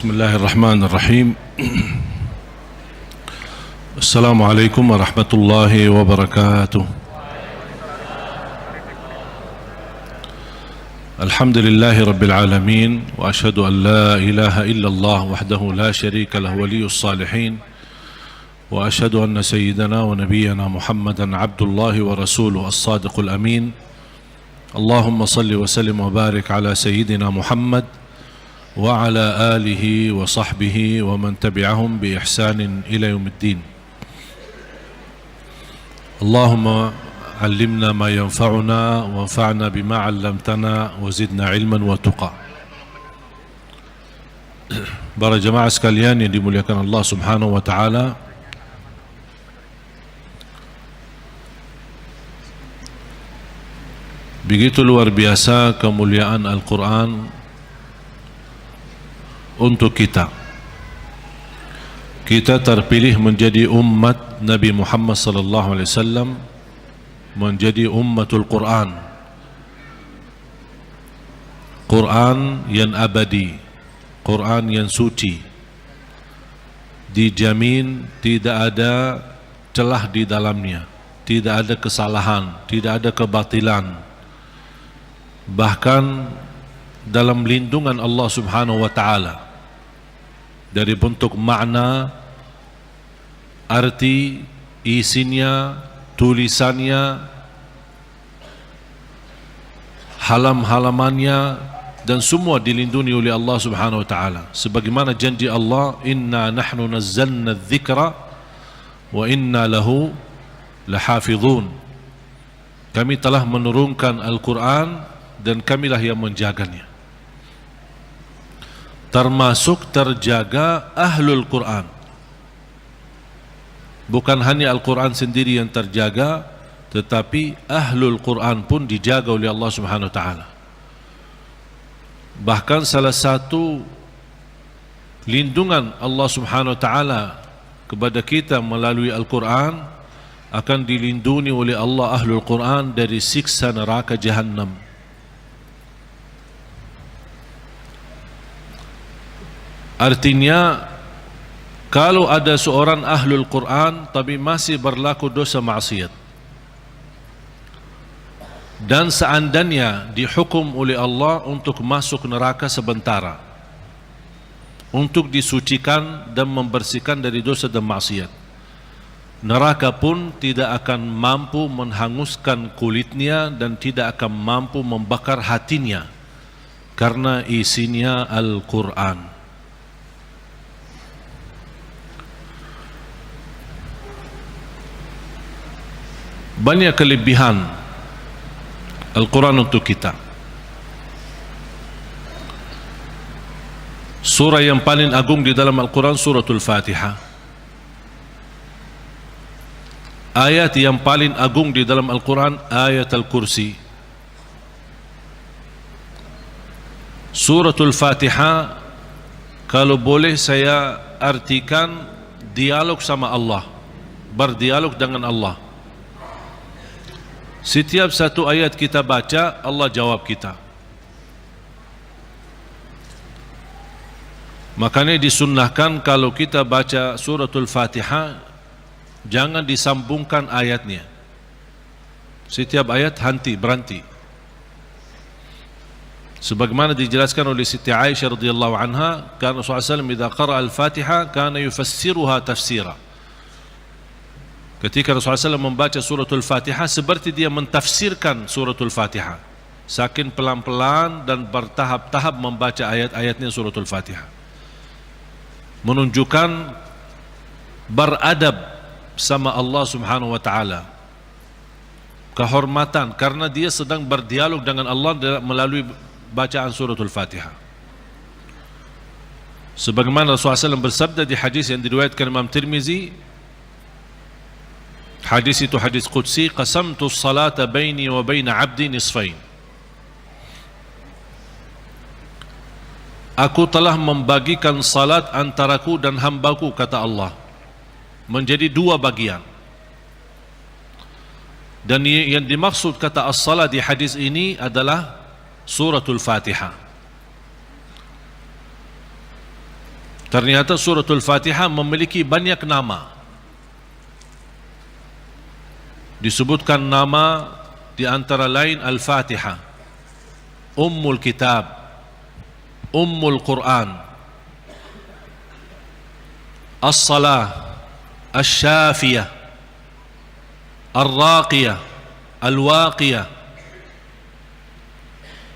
بسم الله الرحمن الرحيم. السلام عليكم ورحمة الله وبركاته. الحمد لله رب العالمين، وأشهد أن لا إله إلا الله وحده لا شريك له ولي الصالحين، وأشهد أن سيدنا ونبينا محمدا عبد الله ورسوله الصادق الأمين. اللهم صل وسلم وبارك على سيدنا محمد وعلى آله وصحبه ومن تبعهم بإحسان إلى يوم الدين. اللهم علمنا ما ينفعنا وانفعنا بما علمتنا وزدنا علما وتقى. Para jemaah sekalian yang dimuliakan Allah Subhanahu wa taala, begitu luar biasa kemuliaan Al-Quran untuk kita. Kita terpilih menjadi umat Nabi Muhammad sallallahu alaihi wasallam, menjadi ummatul Quran. Quran yang abadi, Quran yang suci, dijamin tidak ada celah di dalamnya, tidak ada kesalahan, tidak ada kebatilan. Bahkan dalam lindungan Allah Subhanahu wa taala, dari bentuk makna, arti, isinya, tulisannya, halam-halamannya, dan semua dilindungi oleh Allah Subhanahu wa taala. Sebagaimana janji Allah, inna nahnu nazzalna dzikra wa inna lahu lahafizun. Kami telah menurunkan Al-Quran dan kamilah yang menjaganya. Termasuk terjaga ahlul Quran. Bukan hanya Al-Quran sendiri yang terjaga, tetapi ahlul Quran pun dijaga oleh Allah Subhanahu wa taala. Bahkan salah satu lindungan Allah Subhanahu wa taala kepada kita melalui Al-Quran, akan dilindungi oleh Allah ahlul Quran dari siksa neraka Jahannam. Artinya, kalau ada seorang ahlul Quran tapi masih berlaku dosa maksiat, dan seandainya dihukum oleh Allah untuk masuk neraka sementara, untuk disucikan dan membersihkan dari dosa dan maksiat, neraka pun tidak akan mampu menghanguskan kulitnya dan tidak akan mampu membakar hatinya, karena isinya Al-Quran. Banyak kelebihan Al-Quran untuk kita. Surah yang paling agung di dalam Al-Quran suratul Fatihah. Ayat yang paling agung di dalam Al-Quran ayat Al-Kursi. Suratul Fatihah, kalau boleh saya artikan dialog sama Allah, berdialog dengan Allah. Setiap satu ayat kita baca, Allah jawab kita. Makanya disunnahkan kalau kita baca suratul Fatihah, jangan disambungkan ayatnya. Setiap ayat berhenti. Sebagaimana dijelaskan oleh Siti Aisyah radhiyallahu anha, kana Rasulullah SAW idza qara'a al-Fatihah kana yufassiruha tafsira. Ketika Rasulullah SAW membaca suratul Fatihah, seperti dia mentafsirkan suratul Fatihah, saking pelan-pelan dan bertahap-tahap membaca ayat-ayatnya suratul Fatihah, menunjukkan beradab sama Allah Subhanahu wa taala, kehormatan, karena dia sedang berdialog dengan Allah melalui bacaan suratul Fatihah. Sebagaimana Rasulullah SAW bersabda di hadis yang diriwayatkan Imam Tirmizi, hadis itu hadis qudsi, qasamtu salata baini wa baina abdi nisfain. Aku telah membagikan salat antaraku dan hambaku, kata Allah, menjadi dua bagian. Dan yang dimaksud kata as-salat di hadis ini adalah suratul Fatihah. Ternyata suratul Fatihah memiliki banyak nama. Disebutkan nama di antara lain Al-Fatihah, Ummul Kitab, Ummul Quran, As-Salah, Asy-Syafiyah, Ar-Raqiyah, Al-Waqiyah,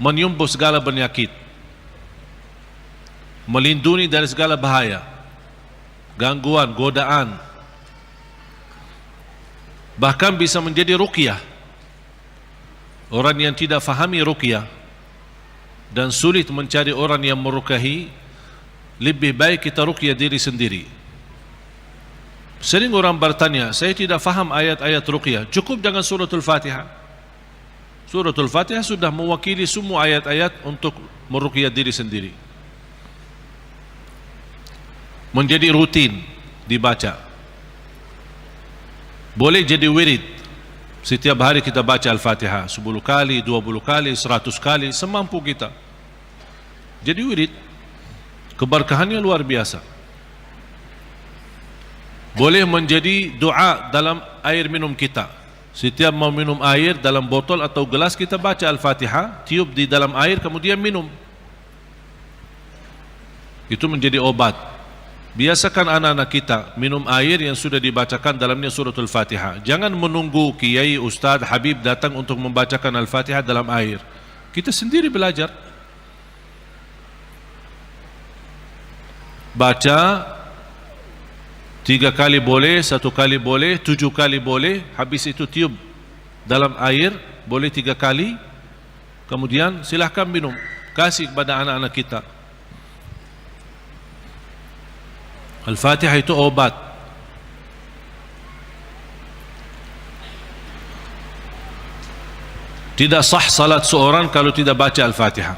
menyembuh segala penyakit, melindungi dari segala bahaya, gangguan, godaan, bahkan bisa menjadi ruqyah. Orang yang tidak fahami ruqyah dan sulit mencari orang yang meruqyahi, lebih baik kita ruqyah diri sendiri. Sering orang bertanya, saya tidak faham ayat-ayat ruqyah, cukup dengan suratul Fatihah. Suratul Fatihah sudah mewakili semua ayat-ayat untuk meruqyah diri sendiri, menjadi rutin dibaca. Boleh jadi wirid, setiap hari kita baca Al-Fatihah 10 kali, 20 kali, 100 kali, semampu kita. Jadi wirid, keberkahannya luar biasa. Boleh menjadi doa dalam air minum kita. Setiap mau minum air dalam botol atau gelas, kita baca Al-Fatihah, tiup di dalam air, kemudian minum. Itu menjadi obat. Biasakan anak-anak kita minum air yang sudah dibacakan dalamnya suratul Fatihah. Jangan menunggu kiai, ustaz, habib datang untuk membacakan Al-Fatihah dalam air. Kita sendiri belajar. Baca 3 kali boleh, 1 kali boleh, 7 kali boleh. Habis itu tiup dalam air, boleh 3 kali. Kemudian silahkan minum, kasih kepada anak-anak kita. Al-Fatihah itu obat. Tidak sah salat seorang kalau tidak baca Al-Fatihah.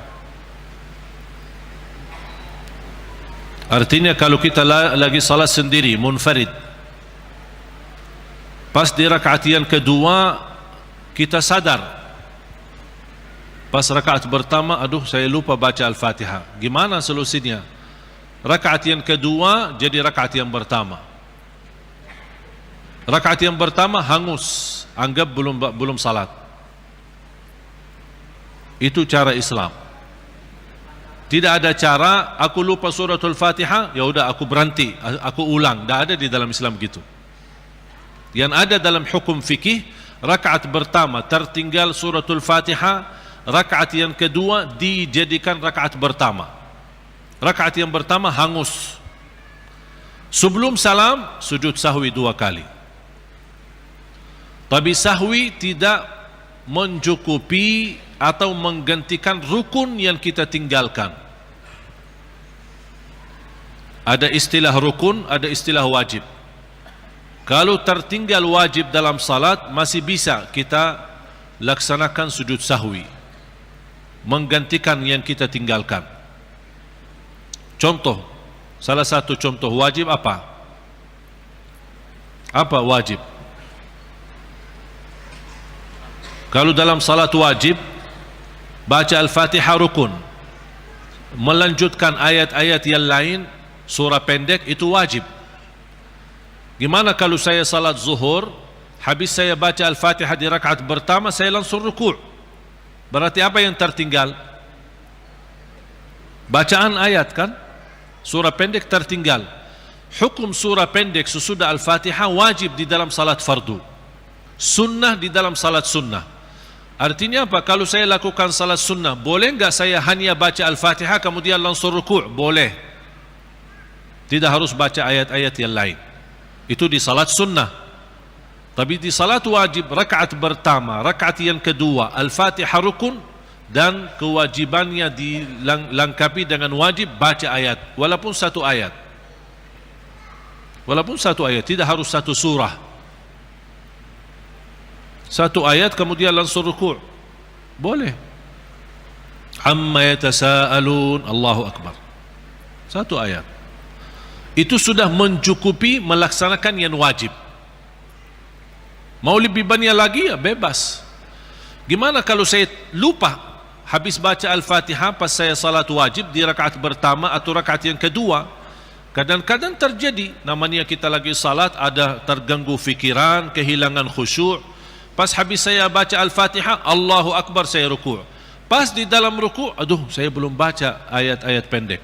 Artinya kalau kita lagi salat sendiri, munfarid, pas di rakaat yang kedua kita sadar, pas rakaat pertama, aduh saya lupa baca Al-Fatihah, gimana solusinya? Rakaat yang kedua jadi rakaat yang pertama. Rakaat yang pertama hangus, anggap belum salat. Itu cara Islam. Tidak ada cara aku lupa suratul Fatihah, ya udah aku berhenti, aku ulang. Tidak ada di dalam Islam gitu. Yang ada dalam hukum fikih, rakaat pertama tertinggal suratul Fatihah, rakaat yang kedua dijadikan rakaat pertama. Rakaat yang pertama hangus. Sebelum salam sujud sahwi 2 kali. Tapi sahwi tidak mencukupi atau menggantikan rukun yang kita tinggalkan. Ada istilah rukun, ada istilah wajib. Kalau tertinggal wajib dalam salat, masih bisa kita laksanakan sujud sahwi, menggantikan yang kita tinggalkan. Contoh, salah satu contoh wajib apa? Apa wajib? Kalau dalam salat wajib, baca Al-Fatihah rukun, melanjutkan ayat-ayat yang lain, surah pendek, itu wajib. Gimana kalau saya salat zuhur, habis saya baca Al-Fatihah di rakaat pertama, saya langsung rukuk? Berarti apa yang tertinggal? Bacaan ayat kan? Surah pendek tertinggal. Hukum surah pendek sesudah Al-Fatihah wajib di dalam salat fardu, sunnah di dalam salat sunnah. Artinya apa? Kalau saya lakukan salat sunnah, boleh enggak saya hanya baca Al-Fatihah kemudian langsung rukuk? Boleh. Tidak harus baca ayat-ayat yang lain. Itu di salat sunnah. Tapi di salat wajib, rakaat pertama, rakaat yang kedua, Al-Fatihah rukun, dan kewajibannya dilengkapi dengan wajib baca ayat, walaupun 1 ayat. Walaupun 1 ayat, tidak harus 1 surah. 1 ayat kemudian langsung rukuk, boleh. Amma yatasaalun, Allahu Akbar, 1 ayat. Itu sudah mencukupi melaksanakan yang wajib. Mau lebih banyak lagi, ya bebas. Gimana kalau saya lupa habis baca Al-Fatihah pas saya salat wajib di rakaat pertama atau rakaat yang kedua? Kadang-kadang terjadi, namanya kita lagi salat, ada terganggu fikiran, kehilangan khusyuk. Pas habis saya baca Al-Fatihah, Allahu Akbar, saya rukuk. Pas di dalam rukuk, aduh, saya belum baca ayat-ayat pendek.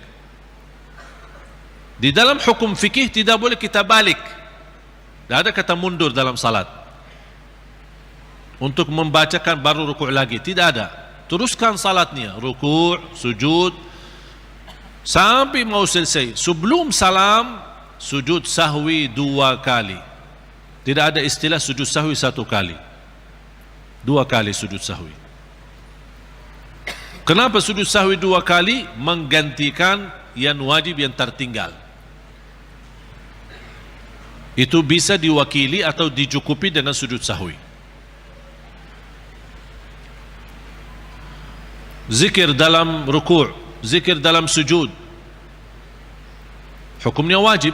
Di dalam hukum fikih tidak boleh kita balik. Tidak ada kata mundur dalam salat untuk membacakan baru rukuk lagi, tidak ada. Teruskan salatnya, rukuk, sujud, sampai mau selesai. Sebelum salam, sujud sahwi 2 kali. Tidak ada istilah sujud sahwi 1 kali. 2 kali sujud sahwi. Kenapa sujud sahwi 2 kali? Menggantikan yang wajib yang tertinggal. Itu bisa diwakili atau dicukupi dengan sujud sahwi. Zikir dalam rukuk, zikir dalam sujud, hukumnya wajib.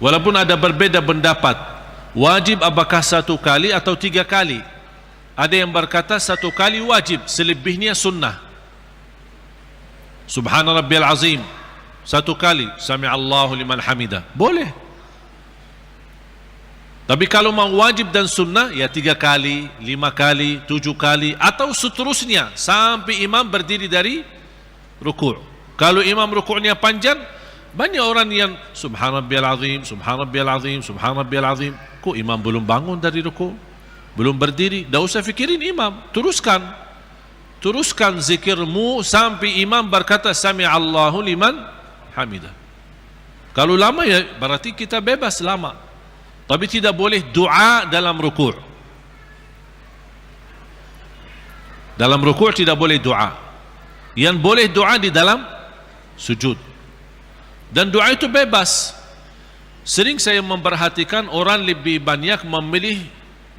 Walaupun ada berbeda pendapat, wajib apakah 1 kali atau 3 kali. Ada yang berkata 1 kali wajib, selebihnya sunnah. Subhana rabbiyal azim 1 kali, sami'allahu liman hamidah, boleh. Tapi kalau mau wajib dan sunnah, ya 3 kali, 5 kali, 7 kali, atau seterusnya sampai imam berdiri dari rukuk. Kalau imam rukuknya panjang, banyak orang yang subhanallahi azim, subhanallahi azim, subhanallahi azim. Kok imam belum bangun dari rukuk, belum berdiri? Tak usah fikirin imam, teruskan zikirmu sampai imam berkata sami'allahu liman hamidah. Kalau lama, ya berarti kita bebas lama. Tapi tidak boleh doa dalam rukuk. Dalam rukuk tidak boleh doa. Yang boleh doa di dalam sujud. Dan doa itu bebas. Sering saya memperhatikan orang lebih banyak memilih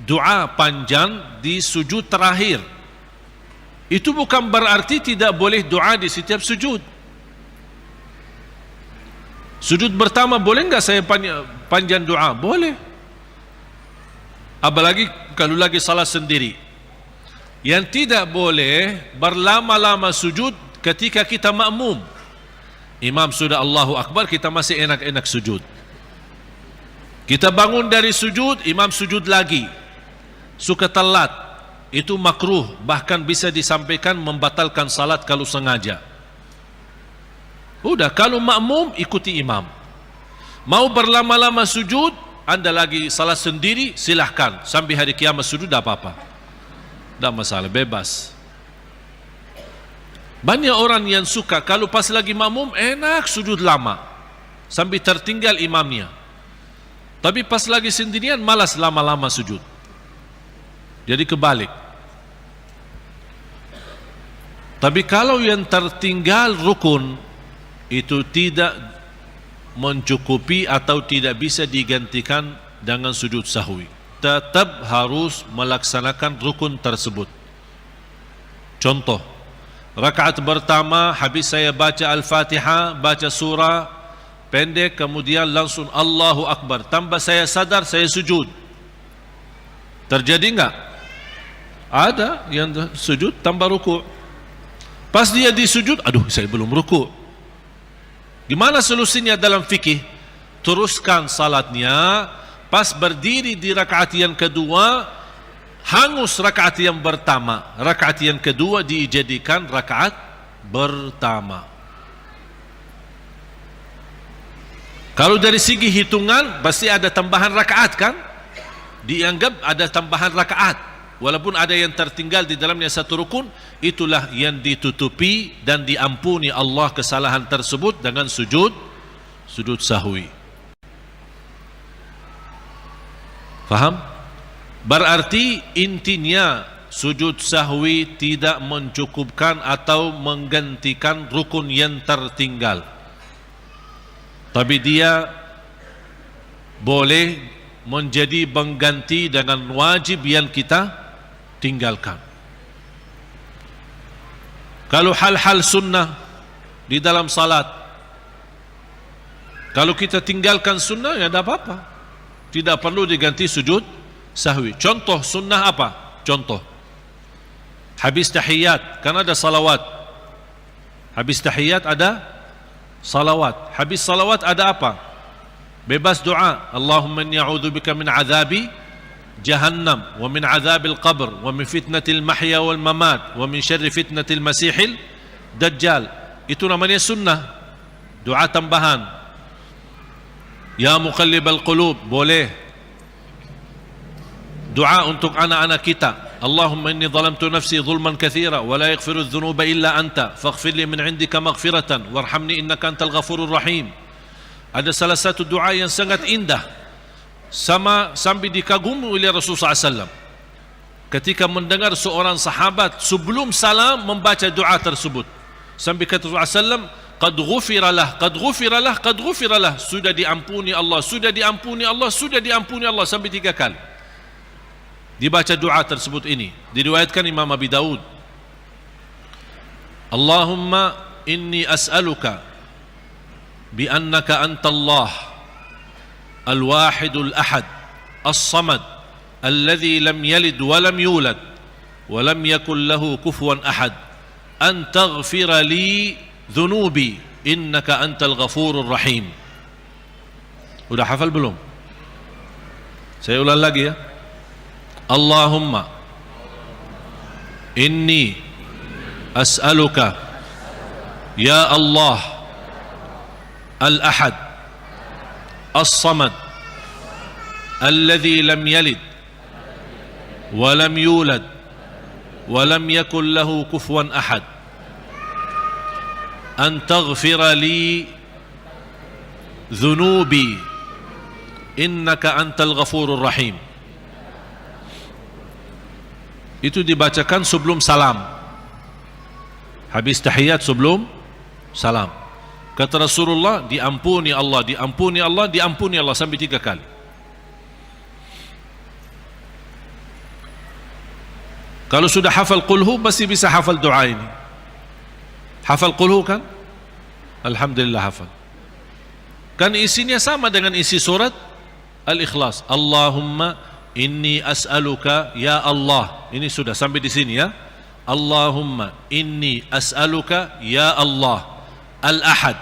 doa panjang di sujud terakhir. Itu bukan berarti tidak boleh doa di setiap sujud. Sujud pertama boleh enggak saya panjang doa? Boleh. Apalagi kalau lagi salat sendiri. Yang tidak boleh berlama-lama sujud ketika kita makmum. Imam sudah Allahu Akbar, kita masih enak-enak sujud. Kita bangun dari sujud, imam sujud lagi. Suka telat. Itu makruh, bahkan bisa disampaikan membatalkan salat kalau sengaja. Udah, kalau makmum ikuti imam. Mau berlama-lama sujud, anda lagi salat sendiri, silahkan sampai hari kiamat sujud, tak apa-apa, tak masalah, bebas. Banyak orang yang suka kalau pas lagi makmum enak sujud lama sampai tertinggal imamnya, tapi pas lagi sendirian malas lama-lama sujud. Jadi kebalik. Tapi kalau yang tertinggal rukun itu tidak mencukupi atau tidak bisa digantikan dengan sujud sahwi, tetap harus melaksanakan rukun tersebut. Contoh, rakaat pertama habis saya baca Al-Fatihah, baca surah pendek, kemudian langsung Allahu Akbar, tambah saya sadar saya sujud. Terjadi enggak? Ada yang sujud tambah rukuk. Pas dia di sujud, aduh saya belum rukuk. Gimana solusinya dalam fikih? Teruskan salatnya, pas berdiri di rakaat yang kedua, hangus rakaat yang pertama, rakaat yang kedua dijadikan rakaat pertama. Kalau dari segi hitungan pasti ada tambahan rakaat kan? Dianggap ada tambahan rakaat. Walaupun ada yang tertinggal di dalamnya 1 rukun, itulah yang ditutupi dan diampuni Allah kesalahan tersebut dengan sujud sahwi. Faham? Berarti intinya sujud sahwi tidak mencukupkan atau menggantikan rukun yang tertinggal. Tapi dia boleh menjadi pengganti dengan wajib yang kita tinggalkan. Kalau hal-hal sunnah di dalam salat, kalau kita tinggalkan sunnah, ya tidak apa-apa, tidak perlu diganti sujud sahwi. Contoh sunnah apa? Contoh, habis tahiyat, kan ada salawat. Habis tahiyat ada salawat. Habis salawat ada apa? Bebas doa. Allahumma inni a'udzubika min azabi jahannam wa min azabil qabr wa min fitnatil mahya wal mamat wa min syarri fitnatil masihil dajjal. Itu namanya sunnah, doa tambahan. Ya muqallibal qulub, boleh. Doa untuk anak-anak kita. Allahumma inni zalamtu nafsi zulman kathira wa la yaghfiru adh-dhunuba illa anta faghfir li min 'indika maghfiratan warhamni innaka antal ghafurur rahim. Ada salah satu doa yang sangat indah, sampai dikagumi oleh Rasulullah SAW ketika mendengar seorang sahabat sebelum salam membaca doa tersebut. Sampai kata Rasulullah SAW, qad ghufiralah, qad ghufiralah, qad ghufiralah, sudah diampuni Allah, sudah diampuni Allah, sudah diampuni Allah, sampai 3 kali dibaca doa tersebut. Ini diriwayatkan Imam Abi Daud. Allahumma inni as'aluka bi annaka antallah al-wahidul ahad as-samad alladhi lam yalid wa lam yulad wa lam yakul lahu kufuwan ahad an taghfira li dhunubi innaka antal ghafurur rahim. Udah hafal belum? Saya ulang lagi ya. Allahumma inni as'aluka ya Allah al-ahad as-samad alladhi lam yalid wa lam yulad wa lam yakul lahu kufuwan ahad an taghfira li dhunubi innaka antal ghafurur rahim. Itu dibacakan sebelum salam, habis tahiyat sebelum salam. Kata Rasulullah, diampuni Allah, diampuni Allah, diampuni Allah, sampai 3 kali. Kalau sudah hafal qulhu pasti bisa hafal doa ini. Hafal qulhu kan? Alhamdulillah hafal. Kan isinya sama dengan isi surat Al-Ikhlas. Allahumma inni as'aluka ya Allah. Ini sudah sampai di sini ya. Allahumma inni as'aluka ya Allah al-ahad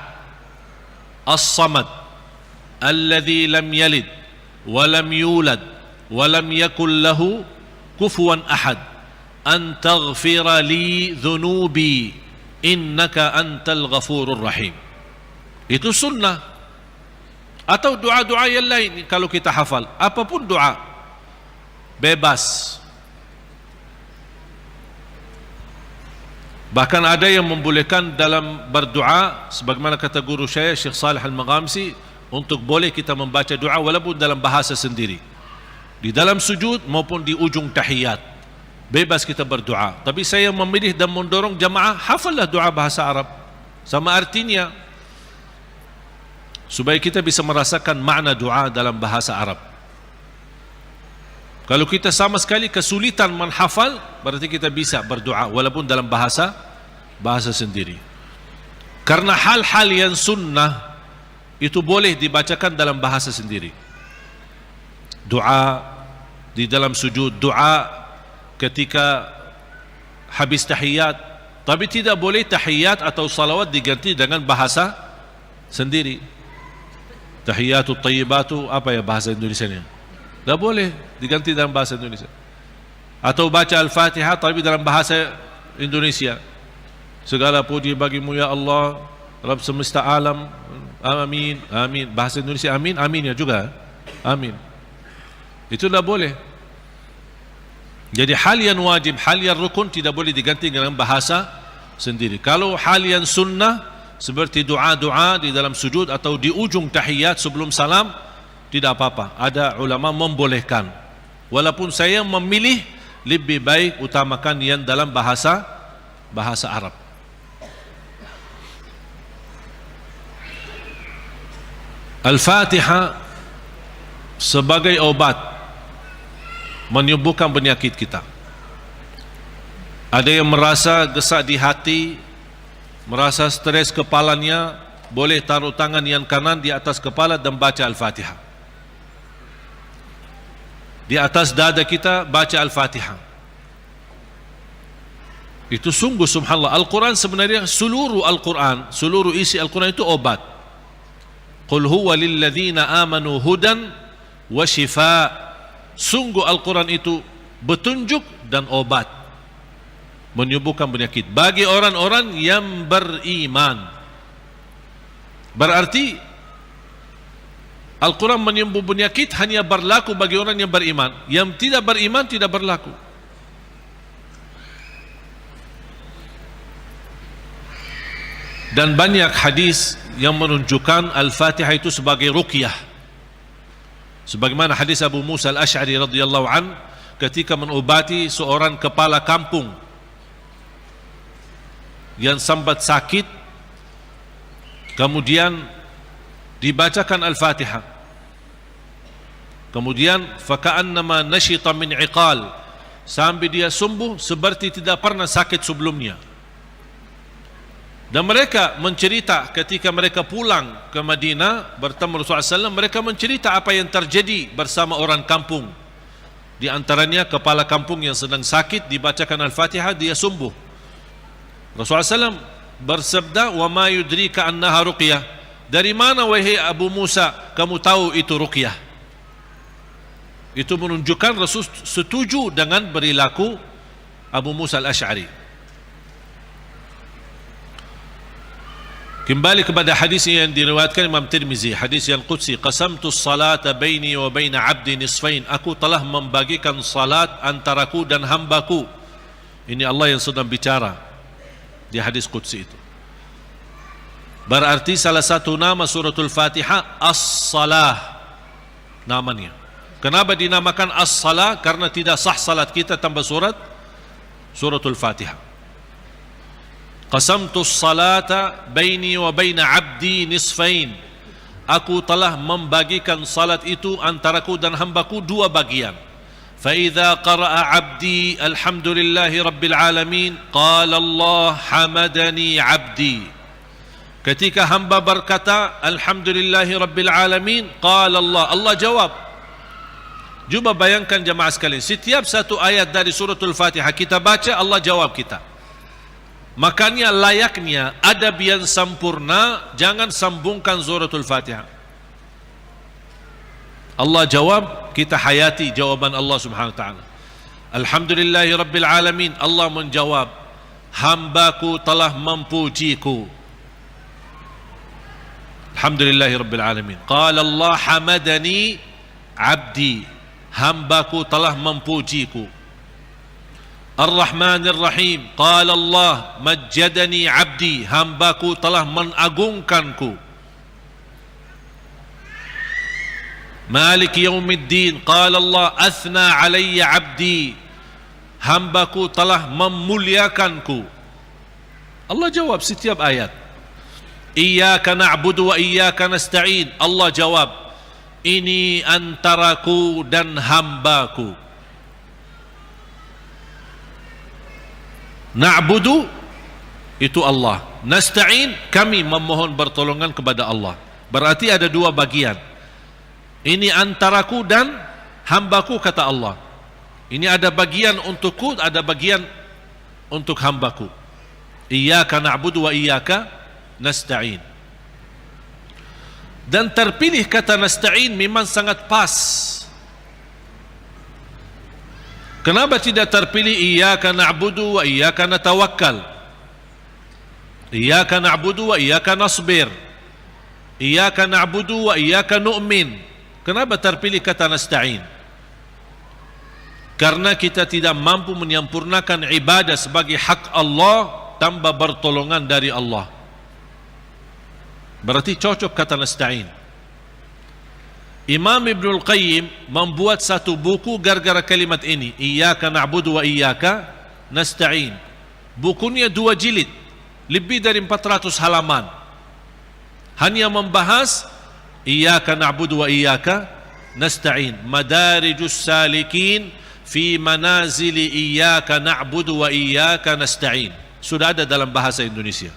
as-samad alladhi lam yalid wa lam yulad wa lam yakul lahu kufuwan ahad an taghfira li dhunubi innaka antal ghafurur rahim. Itu sunnah. Atau doa-doa yang lain kalau kita hafal, apapun doa, bebas. Bahkan ada yang membolehkan dalam berdoa, sebagaimana kata guru saya Syekh Salih Al-Maghamsi, untuk boleh kita membaca doa walaupun dalam bahasa sendiri, di dalam sujud maupun di ujung tahiyat, bebas kita berdoa. Tapi saya memilih dan mendorong jamaah, hafallah doa bahasa Arab sama artinya, supaya kita bisa merasakan makna doa dalam bahasa Arab. Kalau kita sama sekali kesulitan menghafal, berarti kita bisa berdoa walaupun dalam bahasa sendiri. Karena hal-hal yang sunnah itu boleh dibacakan dalam bahasa sendiri. Doa di dalam sujud, doa ketika habis tahiyat, tapi tidak boleh tahiyat atau salawat diganti dengan bahasa sendiri. Tahiyatut tayyibatu, apa ya bahasa Indonesianya? Tak boleh diganti dalam bahasa Indonesia. Atau baca Al-Fatihah tapi dalam bahasa Indonesia. Segala puji bagimu ya Allah, Rabb semesta alam, amin, amin. Bahasa Indonesia amin, amin ya juga, amin. Itu tak boleh. Jadi hal yang wajib, hal yang rukun tidak boleh diganti dengan bahasa sendiri. Kalau hal yang sunnah seperti doa-doa di dalam sujud atau di ujung tahiyat sebelum salam, tidak apa-apa. Ada ulama membolehkan. Walaupun saya memilih lebih baik utamakan yang dalam bahasa Arab. Al-Fatihah sebagai obat menyembuhkan penyakit kita. Ada yang merasa gesak di hati, merasa stres kepalanya, boleh taruh tangan yang kanan di atas kepala dan baca Al-Fatihah. Di atas dada kita baca Al-Fatihah. Itu sungguh subhanallah, Al-Quran sebenarnya seluruh Al-Quran, seluruh isi Al-Quran itu obat. Qul huwa lilladzina amanu hudan wa shifa. Sungguh Al-Quran itu petunjuk dan obat, menyembuhkan penyakit bagi orang-orang yang beriman. Berarti Al-Quran menyembuh penyakit hanya berlaku bagi orang yang beriman. Yang tidak beriman tidak berlaku. Dan banyak hadis yang menunjukkan Al-Fatihah itu sebagai ruqyah. Sebagaimana hadis Abu Musa Al-Asy'ari radhiyallahu an ketika mengobati seorang kepala kampung yang sambat sakit, kemudian dibacakan Al-Fatihah. Kemudian faka'annama nashita min iqal, sampai dia sembuh seperti tidak pernah sakit sebelumnya. Dan mereka mencerita ketika mereka pulang ke Madinah bertemu Rasulullah SAW, mereka mencerita apa yang terjadi bersama orang kampung. Di antaranya kepala kampung yang sedang sakit, dibacakan Al-Fatihah, dia sembuh. Rasulullah SAW bersabda, wa ma yudrika annaha ruqyah. Dari mana wahai Abu Musa kamu tahu itu ruqyah? Itu menunjukkan Rasul setuju dengan perilaku Abu Musa Al-Asy'ari. Kembali kepada hadis yang diriwayatkan Imam Tirmizi, hadis yang qudsi, qasamtu salata baini wa baina abdi nisfain. Aku telah membagikan salat antaraku dan hambaku. Ini Allah yang sedang bicara di hadis qudsi itu. Berarti salah satu nama suratul Fatihah As-Salah namanya. Kenapa dinamakan As-Salah? Karena tidak sah salat kita tanpa suratul Fatihah. Qasamtu salata baini wa baina abdi nisfain. Aku telah membagikan salat itu antaraku dan hambaku dua bagian. Fa idza qara'a abdi alhamdulillahi rabbil alamin qala Allah hamadani abdi. Ketika hamba berkata alhamdulillahi rabbil alamin qala Allah, Allah jawab. Cuba bayangkan jemaah sekalian, setiap satu ayat dari suratul Fatihah kita baca, Allah jawab kita. Makanya layaknya adab yang sempurna, jangan sambungkan suratul Fatihah. Allah jawab, kita hayati jawaban Allah subhanahu wa ta'ala. Alhamdulillahi rabbil alamin. Allah menjawab, hambaku telah memujiku. Alhamdulillahi rabbil alamin. Qala Allah hamadani abdi. Hambaku telah memujiku. Ar-Rahmanir Rahim. Qala Allah majjadani abdi. Hambaku telah mengagungkanku. Malik Yaumiddin. Qala Allah athna alayya abdi. Hambaku telah memuliakanku. Allah jawab setiap ayat. Iyyaka na'budu wa iyyaka nasta'in. Allah jawab, ini antaraku dan hambaku. Na'budu itu Allah, nasta'in kami memohon pertolongan kepada Allah. Berarti ada dua bagian. Ini antaraku dan hambaku kata Allah. Ini ada bagian untukku, ada bagian untuk hambaku. Iyyaka na'budu wa iyyaka nasta'in. Dan terpilih kata nasta'in memang sangat pas. Kenapa tidak terpilih iyyaka na'budu wa iyyaka natawakkal? Iyyaka na'budu wa iyyaka nasbir. Iyyaka na'budu wa iyyaka nu'min. Kenapa terpilih kata nasta'in? Karena kita tidak mampu menyempurnakan ibadah sebagai hak Allah tanpa pertolongan dari Allah. Berarti cocok kata nasta'in. Imam Ibnul Qayyim membuat satu buku gara-gara kalimat ini, Iyyaka na'budu wa iyyaka nasta'in. Bukunya 2 jilid, lebih dari 400 halaman. Hanya membahas Iyyaka na'budu wa iyyaka nasta'in. Madarijus salikin fi manazili iyyaka na'budu wa iyyaka nasta'in. Sudah ada dalam bahasa Indonesia.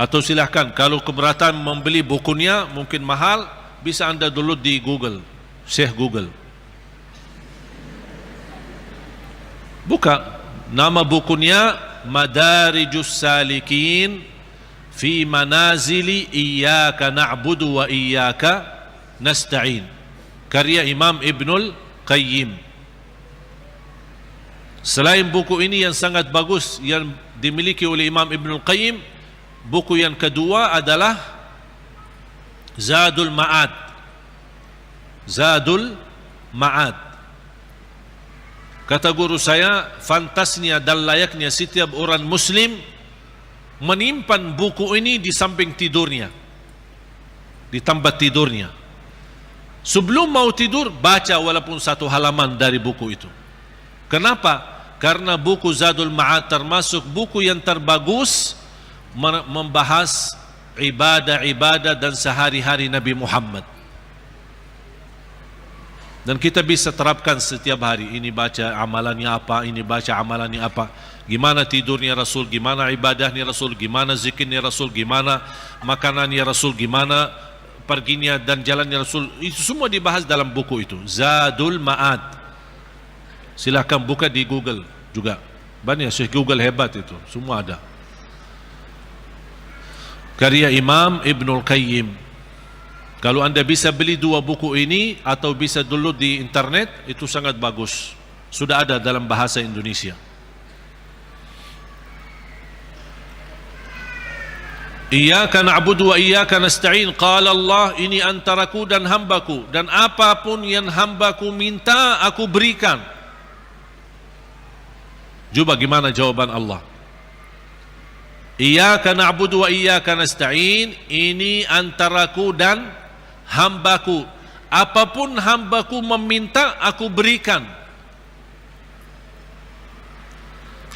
Atau silahkan kalau keberatan membeli bukunya mungkin mahal, bisa anda download di Google, Syekh Google. Buka Nama bukunya Madarijus Salikin fi Manazili Iyyaka Na'budu wa Iyyaka Nasta'in, karya Imam Ibnul Qayyim. Selain buku ini yang sangat bagus yang dimiliki oleh Imam Ibnul Qayyim, buku yang kedua adalah Zadul Ma'ad. Zadul Ma'ad. Kata guru saya, fantasnya dan layaknya setiap orang muslim menyimpan buku ini di samping tidurnya, di tempat tidurnya. Sebelum mau tidur, baca walaupun satu halaman dari buku itu. Kenapa? Karena buku Zadul Ma'ad termasuk buku yang terbagus membahas ibadah-ibadah dan sehari-hari Nabi Muhammad. Dan kita bisa terapkan setiap hari. Ini baca amalannya apa, ini baca amalannya apa. Gimana tidurnya Rasul, gimana ibadahnya Rasul, gimana zikirnya Rasul, gimana makanannya Rasul, gimana perginya dan jalannya Rasul. Itu semua dibahas dalam buku itu, Zadul Ma'ad. Silahkan buka di Google juga. Banyak Syekh Google hebat itu, semua ada. Karya Imam Ibnul Qayyim. Kalau anda bisa beli dua buku ini atau bisa download di internet, itu sangat bagus. Sudah ada dalam bahasa Indonesia. Iyyaka na'budu wa iyyaka nasta'in. Qala Allah, ini antaraku dan hambaku, dan apapun yang hambaku minta aku berikan. Coba gimana jawaban Allah? Iyyaka na'budu wa iyyaka nasta'in, ini antaraku dan hambaku, apapun hambaku meminta aku berikan.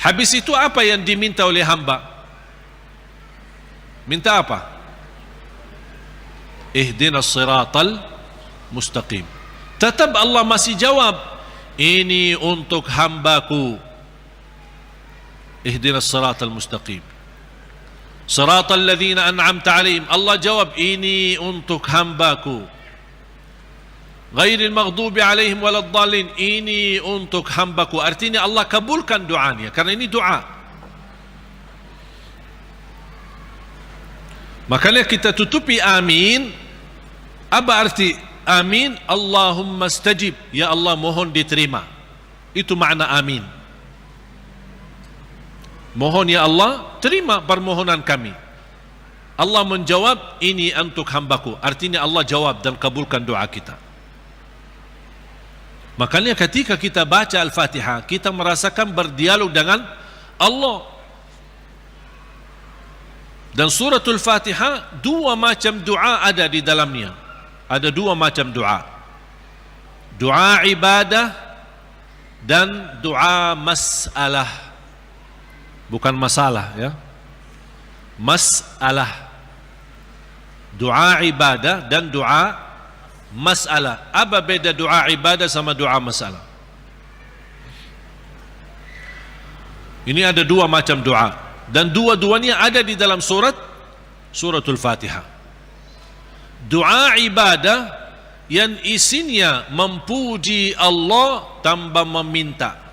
Habis itu apa yang diminta oleh hamba? Minta apa? Ihdinas siratal mustaqim. Tetap Allah masih jawab, ini untuk hambaku. Ihdinas siratal mustaqim, siratal ladzina an'amta alaihim. Allah jawab, ini untuk hambaku. Ghairil maghdubi alaihim waladdallin, ini untuk hambaku. Artinya Allah kabulkan doanya, karena ini doa. Makanya kita tutupi amin. Apa arti amin? Allahumma stajib, ya Allah mohon diterima. Itu makna amin. Mohon ya Allah, terima permohonan kami. Allah menjawab, ini untuk hambaku. Artinya Allah jawab dan kabulkan doa kita. Makanya ketika kita baca Al-Fatihah, kita merasakan berdialog dengan Allah. Dan suratul Fatihah, dua macam doa ada di dalamnya. Ada dua macam doa. Doa ibadah dan doa masalah. Bukan masalah ya, masalah. Doa ibadah dan doa masalah. Apa beda doa ibadah sama doa masalah? Ini ada dua macam doa, dan dua-duanya ada di dalam suratul Fatihah. Doa ibadah yang isinya memuji Allah tanpa meminta.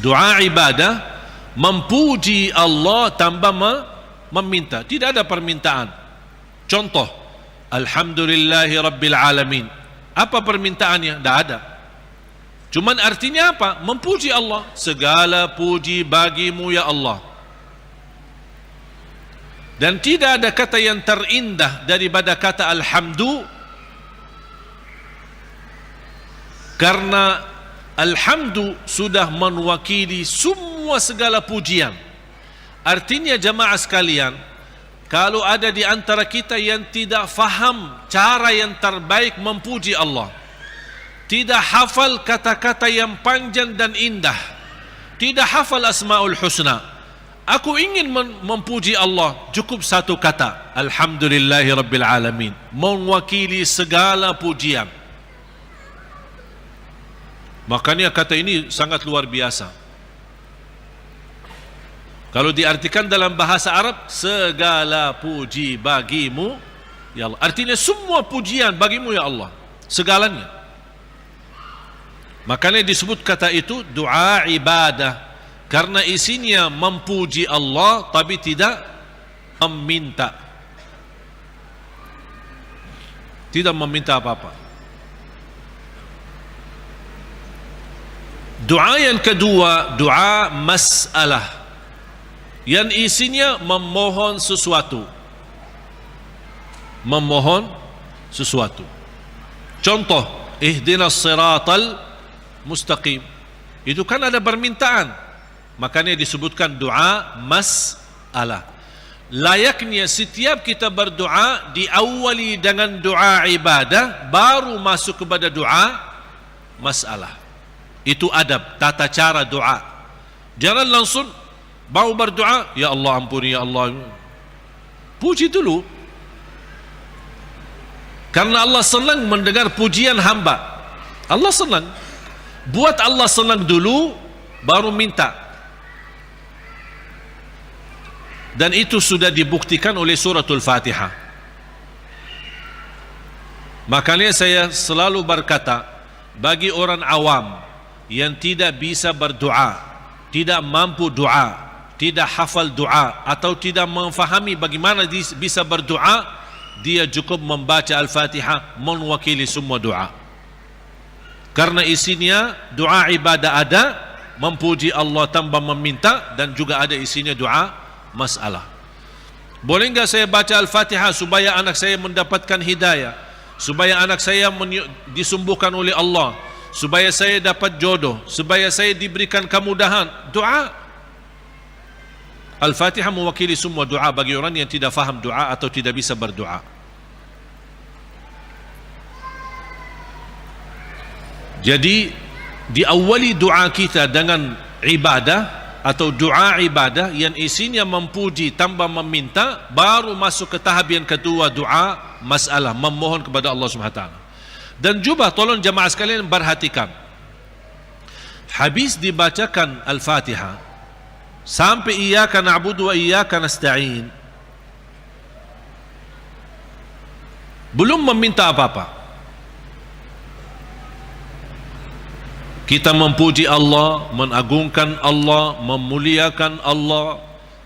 Doa ibadah memuji Allah tanpa meminta, tidak ada permintaan. Contoh, Alhamdulillahi Rabbil Alamin. Apa permintaannya? Tidak ada. Cuman artinya apa? Memuji Allah. Segala puji bagimu ya Allah. Dan tidak ada kata yang terindah daripada kata Alhamdu, karena Alhamdu sudah mewakili semua segala pujian. Artinya jamaah sekalian, kalau ada di antara kita yang tidak faham cara yang terbaik memuji Allah, tidak hafal kata-kata yang panjang dan indah, tidak hafal Asmaul Husna, aku ingin memuji Allah, cukup satu kata, Alhamdulillahi Rabbil Alamin, mewakili segala pujian. Makanya kata ini sangat luar biasa. Kalau diartikan dalam bahasa Arab, segala puji bagimu ya Allah. Artinya semua pujian bagimu ya Allah, segalanya. Makanya disebut kata itu doa ibadah, karena isinya memuji Allah tapi tidak meminta. Tidak meminta apa-apa. Doa yang kedua, doa masalah, yang isinya memohon sesuatu. Memohon sesuatu. Contoh, ihdinas siratal mustaqim. Itu kan ada permintaan. Makanya disebutkan doa masalah. Layaknya setiap kita berdoa diawali dengan doa ibadah, baru masuk kepada doa masalah. Itu adab, tata cara doa. Jangan langsung mau berdoa, ya Allah ampuni, ya Allah. Puji dulu. Karena Allah senang mendengar pujian hamba. Allah senang. Buat Allah senang dulu, baru minta. Dan itu sudah dibuktikan oleh suratul Fatihah. Makanya saya selalu berkata, bagi orang awam yang tidak bisa berdoa, tidak mampu doa, tidak hafal doa, atau tidak memfahami bagaimana bisa berdoa, dia cukup membaca Al-Fatihah mewakili semua doa. Karena isinya doa ibadah ada, memuji Allah tanpa meminta, dan juga ada isinya doa masalah. Boleh enggak saya baca Al-Fatihah supaya anak saya mendapatkan hidayah, supaya anak saya disembuhkan oleh Allah, supaya saya dapat jodoh, supaya saya diberikan kemudahan? Doa. Al-Fatihah mewakili semua doa bagi orang yang tidak faham doa atau tidak bisa berdoa. Jadi diawali doa kita dengan ibadah atau doa ibadah yang isinya memuji tanpa meminta, baru masuk ke tahap yang kedua, doa masalah, memohon kepada Allah SWT. Dan juga tolong jemaah sekalian perhatikan, habis dibacakan Al-Fatihah sampai iyyaka na'budu wa iyyaka nasta'in, belum meminta apa-apa. Kita memuji Allah, mengagungkan Allah, memuliakan Allah,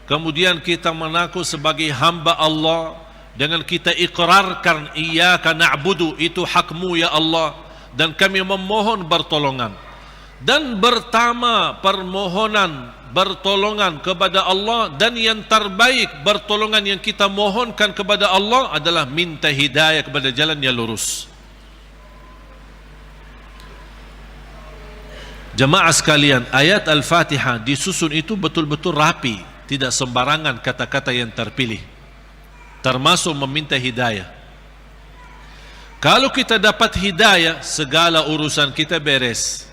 kemudian kita mengaku sebagai hamba Allah, dengan kita ikrarkan iyyaka na'budu, itu hakmu ya Allah, dan kami memohon pertolongan. Dan pertama permohonan bertolongan kepada Allah, dan yang terbaik pertolongan yang kita mohonkan kepada Allah adalah minta hidayah kepada jalan yang lurus. Jemaah sekalian, ayat Al-Fatihah disusun itu betul-betul rapi, tidak sembarangan kata-kata yang terpilih, termasuk meminta hidayah. Kalau kita dapat hidayah, segala urusan kita beres.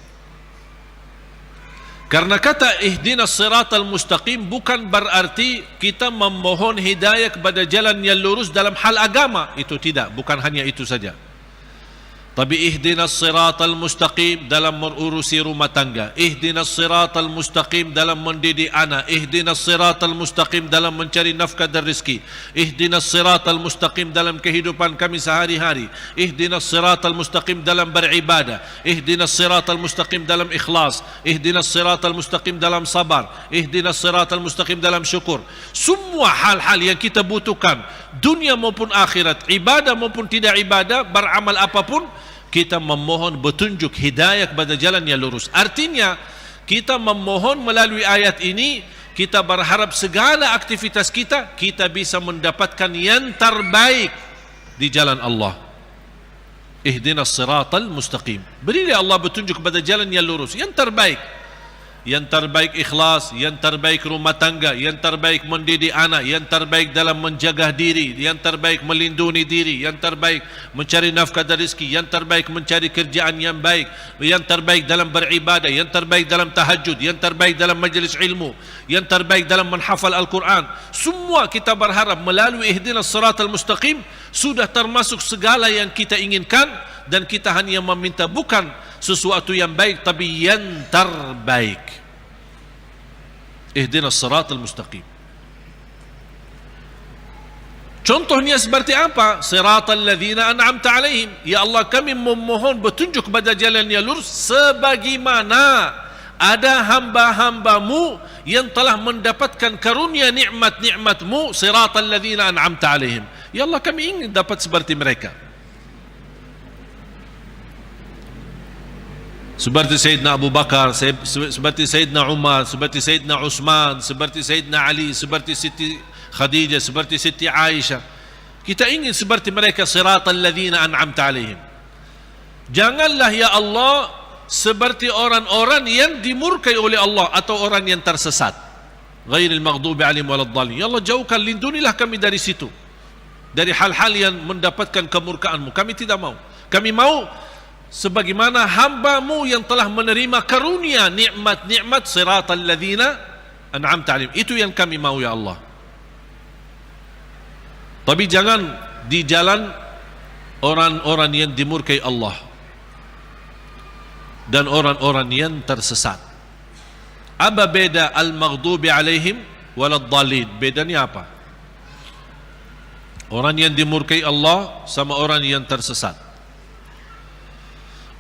Karena kata ihdinas siratal mustaqim bukan berarti kita memohon hidayah kepada jalan yang lurus dalam hal agama. Itu tidak, bukan hanya itu saja. Tapi ihdinas siratal mustaqim dalam mengurusi rumah tangga, ihdinas siratal mustaqim dalam mendidik anak, ihdinas siratal mustaqim dalam mencari nafkah dan rezeki, ihdinas siratal mustaqim dalam kehidupan kami sehari-hari, ihdinas siratal mustaqim dalam beribadah, ihdinas siratal mustaqim dalam ikhlas, ihdinas siratal mustaqim dalam sabar, ihdinas siratal mustaqim dalam syukur. Semua hal-hal yang kita butuhkan, dunia maupun akhirat, ibadah maupun tidak ibadah, beramal apapun, kita memohon petunjuk hidayah kepada jalan yang lurus. Artinya kita memohon melalui ayat ini, kita berharap segala aktivitas kita bisa mendapatkan yang terbaik di jalan Allah. Ihdinas siratal mustaqim, berilah Allah petunjuk kepada jalan yang lurus, yang terbaik. Yang terbaik ikhlas, yang terbaik rumah tangga, yang terbaik mendidik anak, yang terbaik dalam menjaga diri, yang terbaik melindungi diri, yang terbaik mencari nafkah dan rezeki, yang terbaik mencari kerjaan yang baik, yang terbaik dalam beribadah, yang terbaik dalam tahajud, yang terbaik dalam majlis ilmu, yang terbaik dalam menghafal Al-Quran. Semua kita berharap melalui ihdinas siratal mustaqim sudah termasuk segala yang kita inginkan, dan kita hanya meminta bukan sesuatu yang baik, tapi yang terbaik. Ihdinas siratal mustaqim. Contohnya seperti apa? Siratal ladzina an'amta alaihim. Ya Allah, kami memohon petunjuk kepada jalan yang lurus sebagaimana ada hamba-hambamu yang telah mendapatkan karunia nikmat-nikmatmu. Siratal ladzina an'amta alaihim. Ya Allah, kami ingin dapat seperti mereka. Seperti Sayyidina Abu Bakar, seperti Sayyidina Umar, seperti Sayyidina Utsman, seperti Sayyidina Ali, seperti Siti Khadijah, seperti Siti Aisyah. Kita ingin seperti mereka. Siratal ladzina an'amta alaihim. Janganlah ya Allah seperti orang-orang yang dimurkai oleh Allah atau orang yang tersesat. Ghairil maghdubi alaihim waladdallin. Ya Allah, jauhkan, lindungilah kami dari situ, dari hal-hal yang mendapatkan kemurkaan-Mu. Kami tidak mau. Kami mau sebagaimana hamba-Mu yang telah menerima karunia nikmat-nikmat. Siratal ladzina an'amta alaihim. Itu yang kami mau ya Allah. Tapi jangan di jalan orang-orang yang dimurkai Allah dan orang-orang yang tersesat. Apa beda al-maghdubi alaihim waladdallin? Bedanya apa? Orang yang dimurkai Allah sama orang yang tersesat.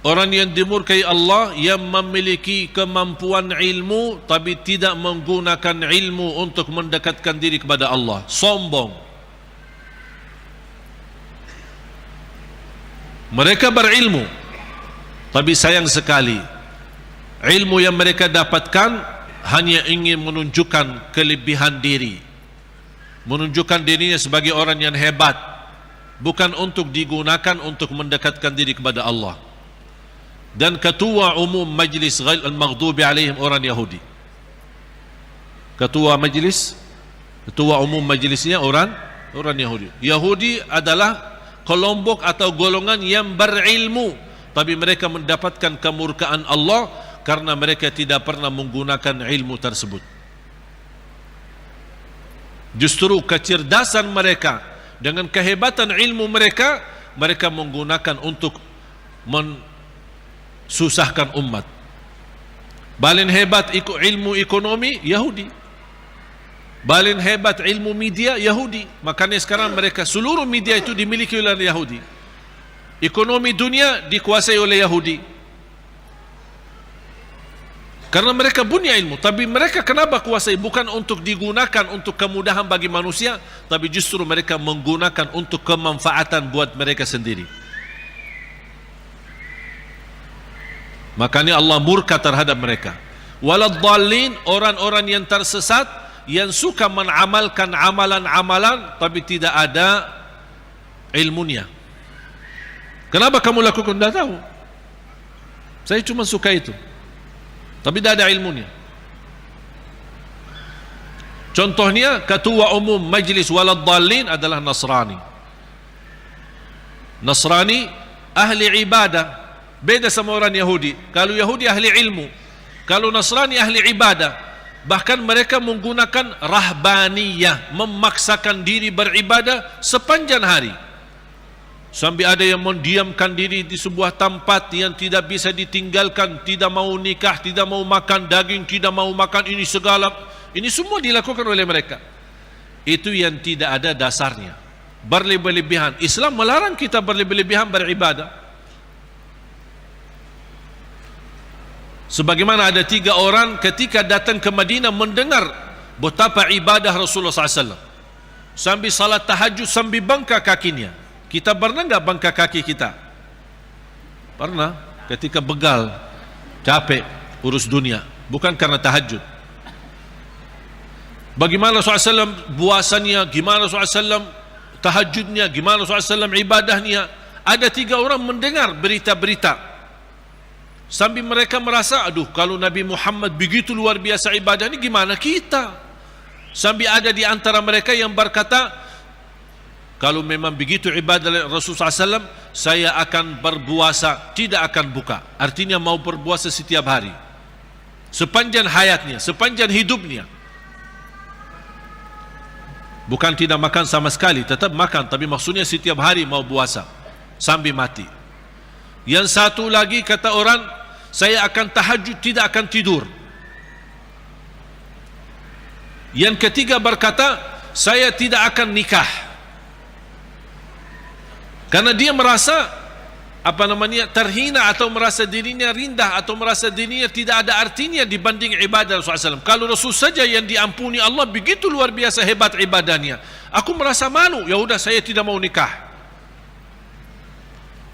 Orang yang dimurkai Allah yang memiliki kemampuan ilmu tapi tidak menggunakan ilmu untuk mendekatkan diri kepada Allah. Sombong. Mereka berilmu, tapi sayang sekali ilmu yang mereka dapatkan hanya ingin menunjukkan kelebihan diri, menunjukkan dirinya sebagai orang yang hebat, bukan untuk digunakan untuk mendekatkan diri kepada Allah. Dan ketua umum majlis al-maghdubi alaihim orang Yahudi. Ketua umum majlisnya orang Yahudi. Yahudi adalah kelompok atau golongan yang berilmu, tapi mereka mendapatkan kemurkaan Allah karena mereka tidak pernah menggunakan ilmu tersebut. Justru kecerdasan mereka dengan kehebatan ilmu mereka, mereka menggunakan untuk mensusahkan umat. Paling hebat ilmu ekonomi Yahudi, paling hebat ilmu media Yahudi. Makanya sekarang mereka seluruh media itu dimiliki oleh Yahudi. Ekonomi dunia dikuasai oleh Yahudi. Karena mereka punya ilmu, tapi mereka kenapa kuasai? Bukan untuk digunakan untuk kemudahan bagi manusia, tapi justru mereka menggunakan untuk kemanfaatan buat mereka sendiri. Makanya Allah murka terhadap mereka. Waladdallin, orang-orang yang tersesat, yang suka mengamalkan amalan-amalan tapi tidak ada ilmunya. Kenapa kamu lakukan? Tidak tahu. Saya cuma suka itu, tapi tidak ada ilmunya. Contohnya ketua umum majlis waladdallin adalah Nasrani. Nasrani ahli ibadah, beda sama orang Yahudi. Kalau Yahudi ahli ilmu, kalau Nasrani ahli ibadah. Bahkan mereka menggunakan rahbaniyah, memaksakan diri beribadah sepanjang hari. Sampai ada yang mendiamkan diri di sebuah tempat yang tidak bisa ditinggalkan, tidak mau nikah, tidak mau makan daging, tidak mau makan ini segala. Ini semua dilakukan oleh mereka. Itu yang tidak ada dasarnya. Berlebih-lebihan. Islam melarang kita berlebih-lebihan beribadah. Sebagaimana ada 3 orang ketika datang ke Madinah mendengar betapa ibadah Rasulullah SAW, sambil salat tahajud, sambil bangka kakinya. Kita pernah enggak bangka kaki kita? Pernah, ketika begal, capek, urus dunia, bukan karena tahajud. Bagaimana SAW puasanya, gimana SAW tahajudnya, gimana SAW ibadahnya. Ada 3 orang mendengar berita-berita, sambil mereka merasa, aduh, kalau Nabi Muhammad begitu luar biasa ibadah ini, gimana kita? Sambil ada di antara mereka yang berkata, kalau memang begitu ibadah Rasulullah SAW, saya akan berpuasa, tidak akan buka. Artinya mau berpuasa setiap hari, sepanjang hayatnya, sepanjang hidupnya. Bukan tidak makan sama sekali, tetap makan, tapi maksudnya setiap hari mau puasa sambil mati. Yang satu lagi kata orang, saya akan tahajud, tidak akan tidur. Yang ketiga berkata, saya tidak akan nikah. Karena dia merasa terhina, atau merasa dirinya rendah, atau merasa dirinya tidak ada artinya dibanding ibadah Rasulullah SAW. Kalau Rasul saja yang diampuni Allah, begitu luar biasa hebat ibadahnya, aku merasa malu, ya udah saya tidak mau nikah.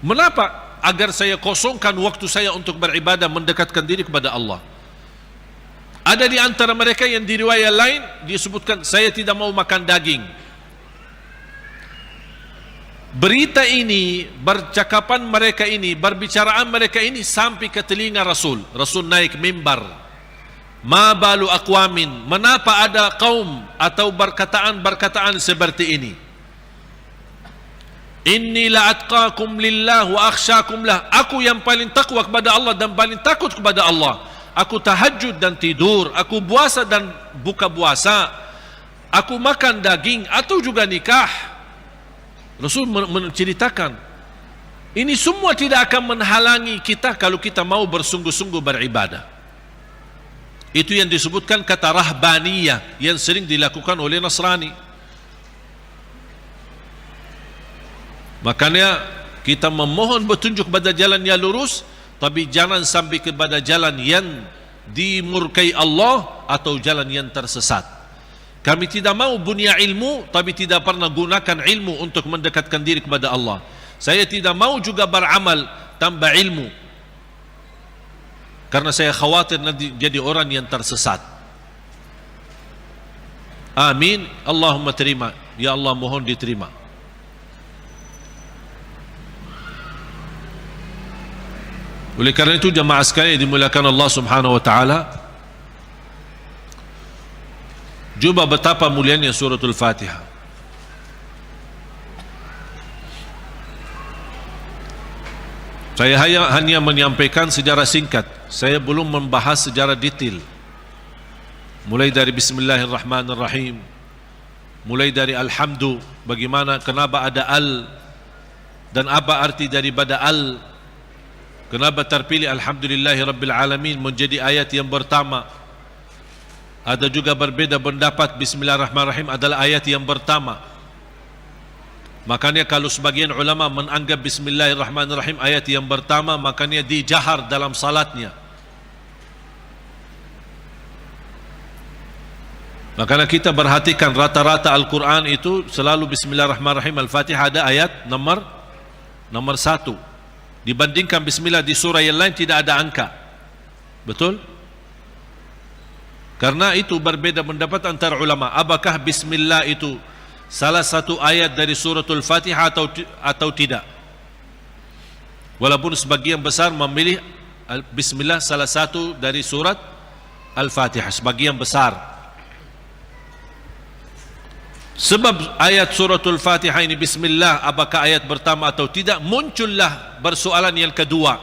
Mengapa? Agar saya kosongkan waktu saya untuk beribadah, mendekatkan diri kepada Allah. Ada di antara mereka yang di riwayat lain disebutkan, saya tidak mau makan daging. Berita ini, bercakapan mereka ini, berbicaraan mereka ini sampai ke telinga Rasul. Rasul naik mimbar. Ma balu aqwamin, menapa ada kaum atau berkataan seperti ini? Inni la atqakum lillah wa akhsyakum lah. Aku yang paling takwa kepada Allah dan paling takut kepada Allah. Aku tahajud dan tidur, aku puasa dan buka puasa, aku makan daging atau juga nikah. Rasul menceritakan ini semua tidak akan menghalangi kita kalau kita mau bersungguh-sungguh beribadah. Itu yang disebutkan kata rahbaniyah yang sering dilakukan oleh Nasrani. Makanya kita memohon petunjuk pada jalan yang lurus, tapi jangan sampai kepada jalan yang dimurkai Allah atau jalan yang tersesat. Kami tidak mau punya ilmu tapi tidak pernah gunakan ilmu untuk mendekatkan diri kepada Allah. Saya tidak mau juga beramal tanpa ilmu, karena saya khawatir nanti jadi orang yang tersesat. Amin. Allahumma terima. Ya Allah, mohon diterima. Oleh karena itu jemaah sekalian dimuliakan Allah Subhanahu wa taala, coba betapa mulianya suratul Fatihah. Saya hanya menyampaikan sejarah singkat. Saya belum membahas sejarah detail. Mulai dari Bismillahirrahmanirrahim, mulai dari Alhamdu, bagaimana, kenapa ada al dan apa arti daripada al, kenapa terpilih Alhamdulillahi Rabbil Alamin menjadi ayat yang pertama. Ada juga berbeda pendapat Bismillahirrahmanirrahim adalah ayat yang pertama. Makanya kalau sebagian ulama menganggap Bismillahirrahmanirrahim ayat yang pertama, makanya dijahar dalam salatnya. Makanya kita perhatikan rata-rata Al-Quran itu selalu Bismillahirrahmanirrahim. Al-Fatihah ada ayat nomor 1. Dibandingkan Bismillah di surah yang lain tidak ada angka. Betul? Karena itu berbeda pendapat antara ulama, apakah Bismillah itu salah satu ayat dari suratul Fatihah atau tidak. Walaupun sebagian besar memilih Bismillah salah satu dari surat Al-Fatihah, sebagian besar. Sebab ayat suratul Fatihah ini Bismillah, apakah ayat pertama atau tidak, muncullah persoalan yang kedua,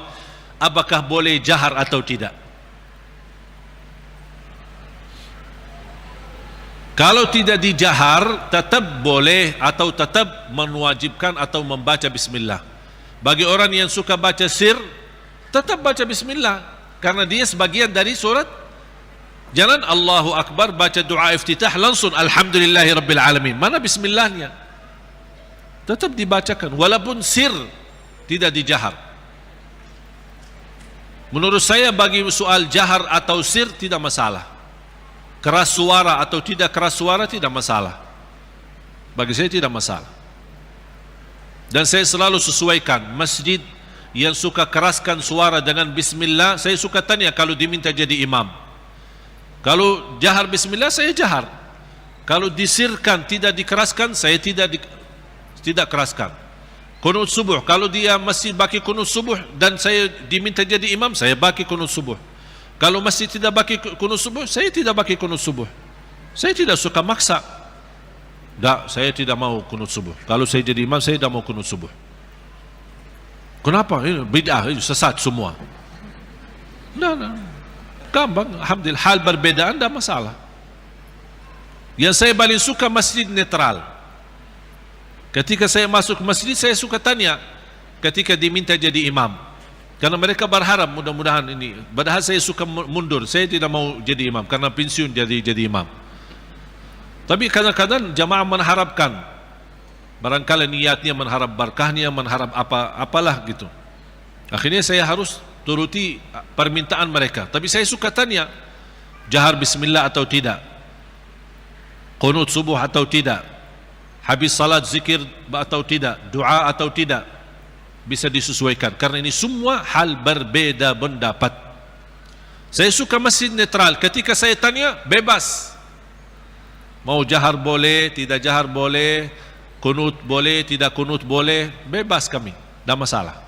apakah boleh jahar atau tidak. Kalau tidak dijahar, tetap boleh atau tetap mewajibkan atau membaca Bismillah. Bagi orang yang suka baca sir, tetap baca Bismillah, karena dia sebagian dari surat. Jangan Allahu Akbar baca doa iftitah langsung Alhamdulillahi Rabbil Alamin. Mana Bismillahnya? Tetap dibacakan, walaupun sir, tidak dijahar. Menurut saya bagi soal jahar atau sir tidak masalah. Keras suara atau tidak keras suara tidak masalah. Bagi saya tidak masalah. Dan saya selalu sesuaikan. Masjid yang suka keraskan suara dengan Bismillah, saya suka tanya kalau diminta jadi imam. Kalau jahar Bismillah, saya jahar. Kalau disirkan, tidak dikeraskan, saya tidak keraskan. Qunut subuh, kalau dia masih baki qunut subuh dan saya diminta jadi imam, saya baki qunut subuh. Kalau masih tidak baki qunut subuh, saya tidak baki qunut subuh. Saya tidak suka maksa. Tak, saya tidak mau qunut subuh. Kalau saya jadi imam, saya tidak mau qunut subuh. Kenapa? Ini bid'ah, ini sesat semua. Nah, gampang. Alhamdulillah, hal berbedaan tidak masalah. Yang saya paling suka masjid netral. Ketika saya masuk masjid, saya suka tanya ketika diminta jadi imam. Karena mereka berharap mudah-mudahan ini. Padahal saya suka mundur, saya tidak mau jadi imam karena pensiun jadi imam. Tapi kadang-kadang jamaah mengharapkan Barangkali niatnya mengharap berkahnya, mengharap apalah gitu. Akhirnya saya harus turuti permintaan mereka. Tapi saya suka tanya, jahar bismillah atau tidak, qunut subuh atau tidak, habis salat zikir atau tidak, doa atau tidak, bisa disesuaikan. Karena ini semua hal berbeda pendapat. Saya suka masih netral. Ketika saya tanya, bebas. Mau jahar boleh, tidak jahar boleh, kunut boleh, tidak kunut boleh, bebas kami, tidak masalah.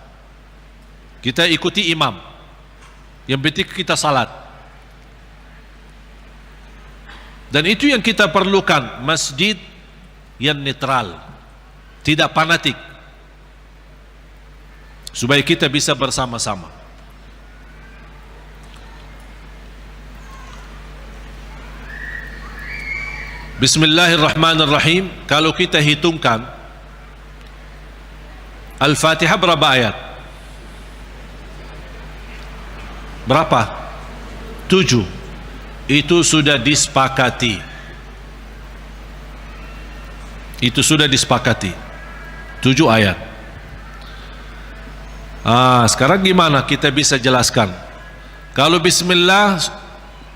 Kita ikuti imam, yang penting kita salat. Dan itu yang kita perlukan, masjid yang netral, tidak fanatik, supaya kita bisa bersama-sama. Bismillahirrahmanirrahim. Kalau kita hitungkan Al-Fatihah berapa ayat? Berapa? 7. Itu sudah disepakati. Itu sudah disepakati. 7 ayat. Sekarang gimana kita bisa jelaskan? Kalau bismillah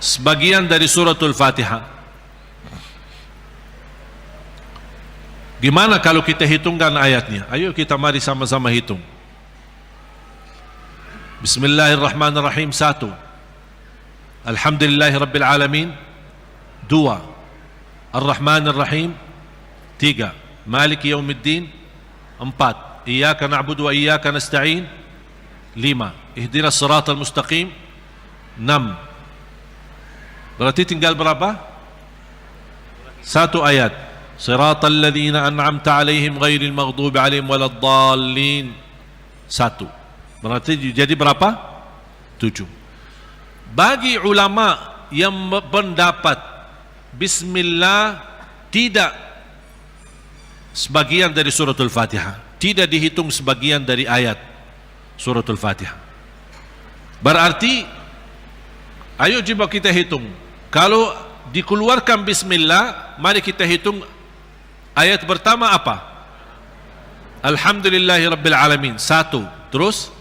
sebagian dari suratul Fatihah. Gimana kalau kita hitungkan ayatnya? Ayo kita mari sama-sama hitung. Bismillahirrahmanirrahim 1. Alhamdulillahirabbil alamin 2. Ar-Rahmanir-Rahim 3. Maliki yaumiddin 4. Iyyaka na'budu wa iyyaka nasta'in 5. Ihdinas siratal mustaqim 6. Berarti tinggal berapa? 1 ayat. Siratal ladzina an'amta 'alaihim ghairil maghdubi 'alaihim waladdallin 1. Berarti jadi berapa? 7. Bagi ulama yang pendapat bismillah tidak sebagian dari suratul Fatihah, tidak dihitung sebagian dari ayat suratul Fatihah, berarti ayo coba kita hitung. Kalau dikeluarkan bismillah, mari kita hitung ayat pertama apa? Alhamdulillahirabbil alamin 1. Terus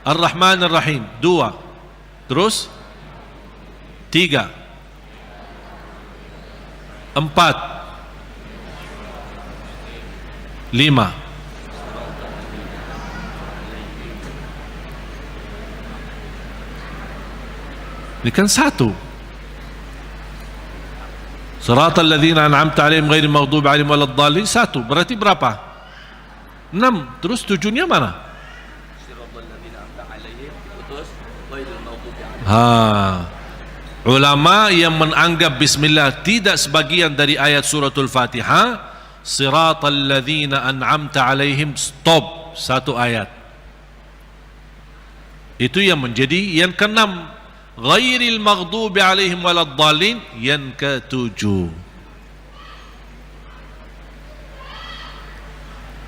Ar-Rahmanir-Rahim 2. Terus 3, 4, 5. Ini kan 1. Siratal ladzina an'amta 'alaihim ghairil maghdubi 'alaihim waladdallin 1. Berarti berapa? 6. Terus 7-nya mana? Ulama yang menganggap bismillah tidak sebagian dari ayat suratul Fatihah, siratal ladzina an'amta 'alaihim, stop, 1 ayat. Itu yang menjadi yang ke-6. Ghairil maghdubi 'alaihim waladdallin yang ke-7.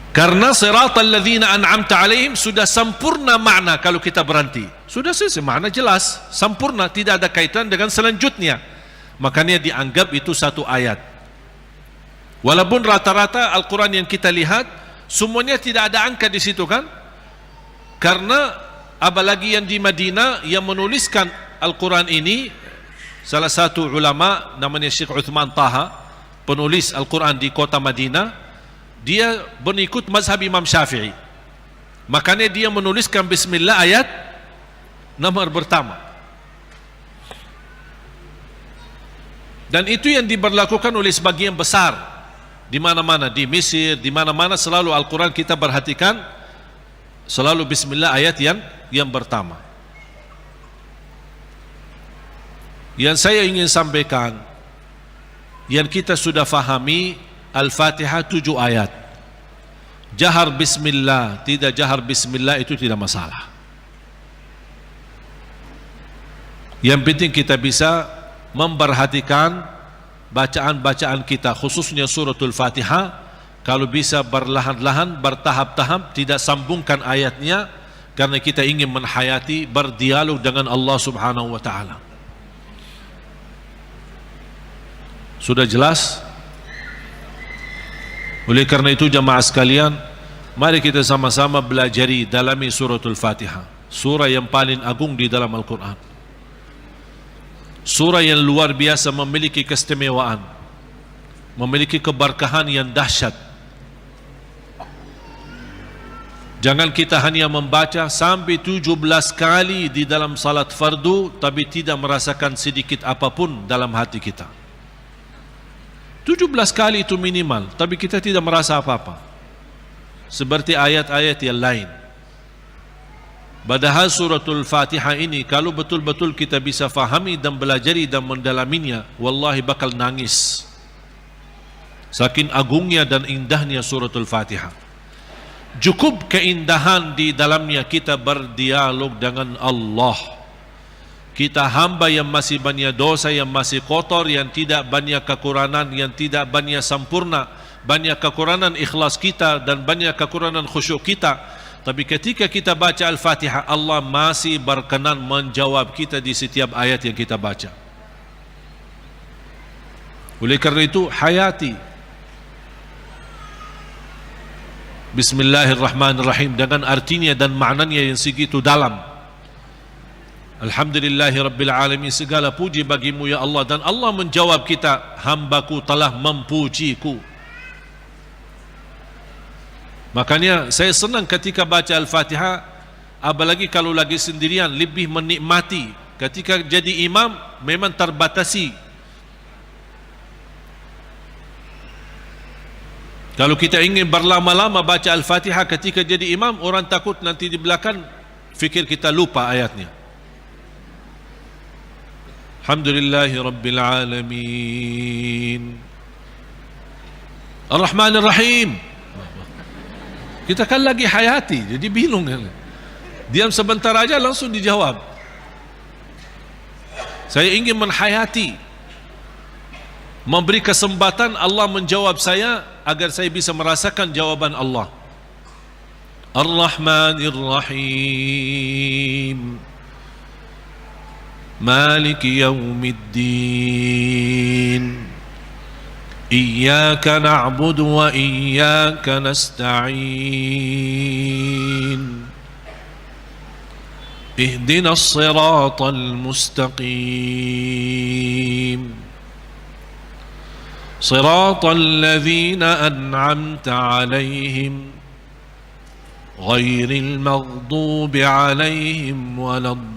Karena siratal ladzina an'amta 'alaihim sudah sempurna makna. Kalau kita berhenti sudah selesai, makna jelas, sempurna, tidak ada kaitan dengan selanjutnya. Makanya dianggap itu 1 ayat. Walaupun rata-rata Al-Quran yang kita lihat semuanya tidak ada angka di situ kan? Karena apalagi yang di Madinah yang menuliskan Al-Quran ini, salah satu ulama namanya Syekh Uthman Taha, penulis Al-Quran di kota Madinah, dia mengikut mazhab Imam Syafi'i. Makanya dia menuliskan bismillah ayat nomor pertama. Dan itu yang diberlakukan oleh sebagian besar di mana-mana, di Mesir, di mana-mana selalu Al-Quran kita perhatikan selalu bismillah ayat yang pertama. Yang saya ingin sampaikan, yang kita sudah fahami, Al-Fatihah 7 ayat. Jahar bismillah, tidak jahar bismillah itu tidak masalah. Yang penting kita bisa memperhatikan bacaan-bacaan kita, khususnya suratul Fatihah. Kalau bisa berlahan-lahan, bertahap-tahap, tidak sambungkan ayatnya, karena kita ingin menghayati, berdialog dengan Allah subhanahu wa ta'ala. Sudah jelas? Oleh karena itu jamaah sekalian, mari kita sama-sama belajari dalami suratul Fatihah, surah yang paling agung di dalam Al-Quran, surah yang luar biasa, memiliki keistimewaan, memiliki keberkahan yang dahsyat. Jangan kita hanya membaca sampai 17 kali di dalam salat fardu tapi tidak merasakan sedikit apapun dalam hati kita. 17 kali itu minimal, tapi kita tidak merasa apa-apa, seperti ayat-ayat yang lain. Padahal suratul Fatihah ini kalau betul-betul kita bisa fahami dan belajari dan mendalaminya, wallahi bakal nangis saking agungnya dan indahnya suratul Fatihah. Cukup keindahan di dalamnya kita berdialog dengan Allah. Kita hamba yang masih banyak dosa, yang masih kotor, yang tidak banyak kekurangan, yang tidak banyak sempurna, banyak kekurangan ikhlas kita dan banyak kekurangan khusyuk kita. Tapi ketika kita baca Al-Fatihah, Allah masih berkenan menjawab kita di setiap ayat yang kita baca. Oleh karena itu, hayati Bismillahirrahmanirrahim dengan artinya dan maknanya yang segitu dalam. Alhamdulillahi Rabbil Alamin, segala puji bagimu ya Allah. Dan Allah menjawab kita, hambaku telah mempujiku. Makanya saya senang ketika baca Al-Fatihah, apalagi kalau lagi sendirian, lebih menikmati. Ketika jadi imam memang terbatasi. Kalau kita ingin berlama-lama baca Al-Fatihah ketika jadi imam, orang takut nanti di belakang fikir kita lupa ayatnya. Alhamdulillahi Rabbil Alamin, Ar-Rahmanir Rahim. Kita kan lagi hayati, jadi bingung. Diam sebentar aja langsung dijawab. Saya ingin menghayati, memberi kesempatan Allah menjawab saya agar saya bisa merasakan jawaban Allah. Ar-Rahmanir Rahim, Maliki Yawmiddin, Iyyaka na'budu wa iyyaka nasta'in, Ihdinas siratal mustaqim, Siratal ladzina an'amta 'alaihim ghairil maghdubi 'alaihim waladdallin.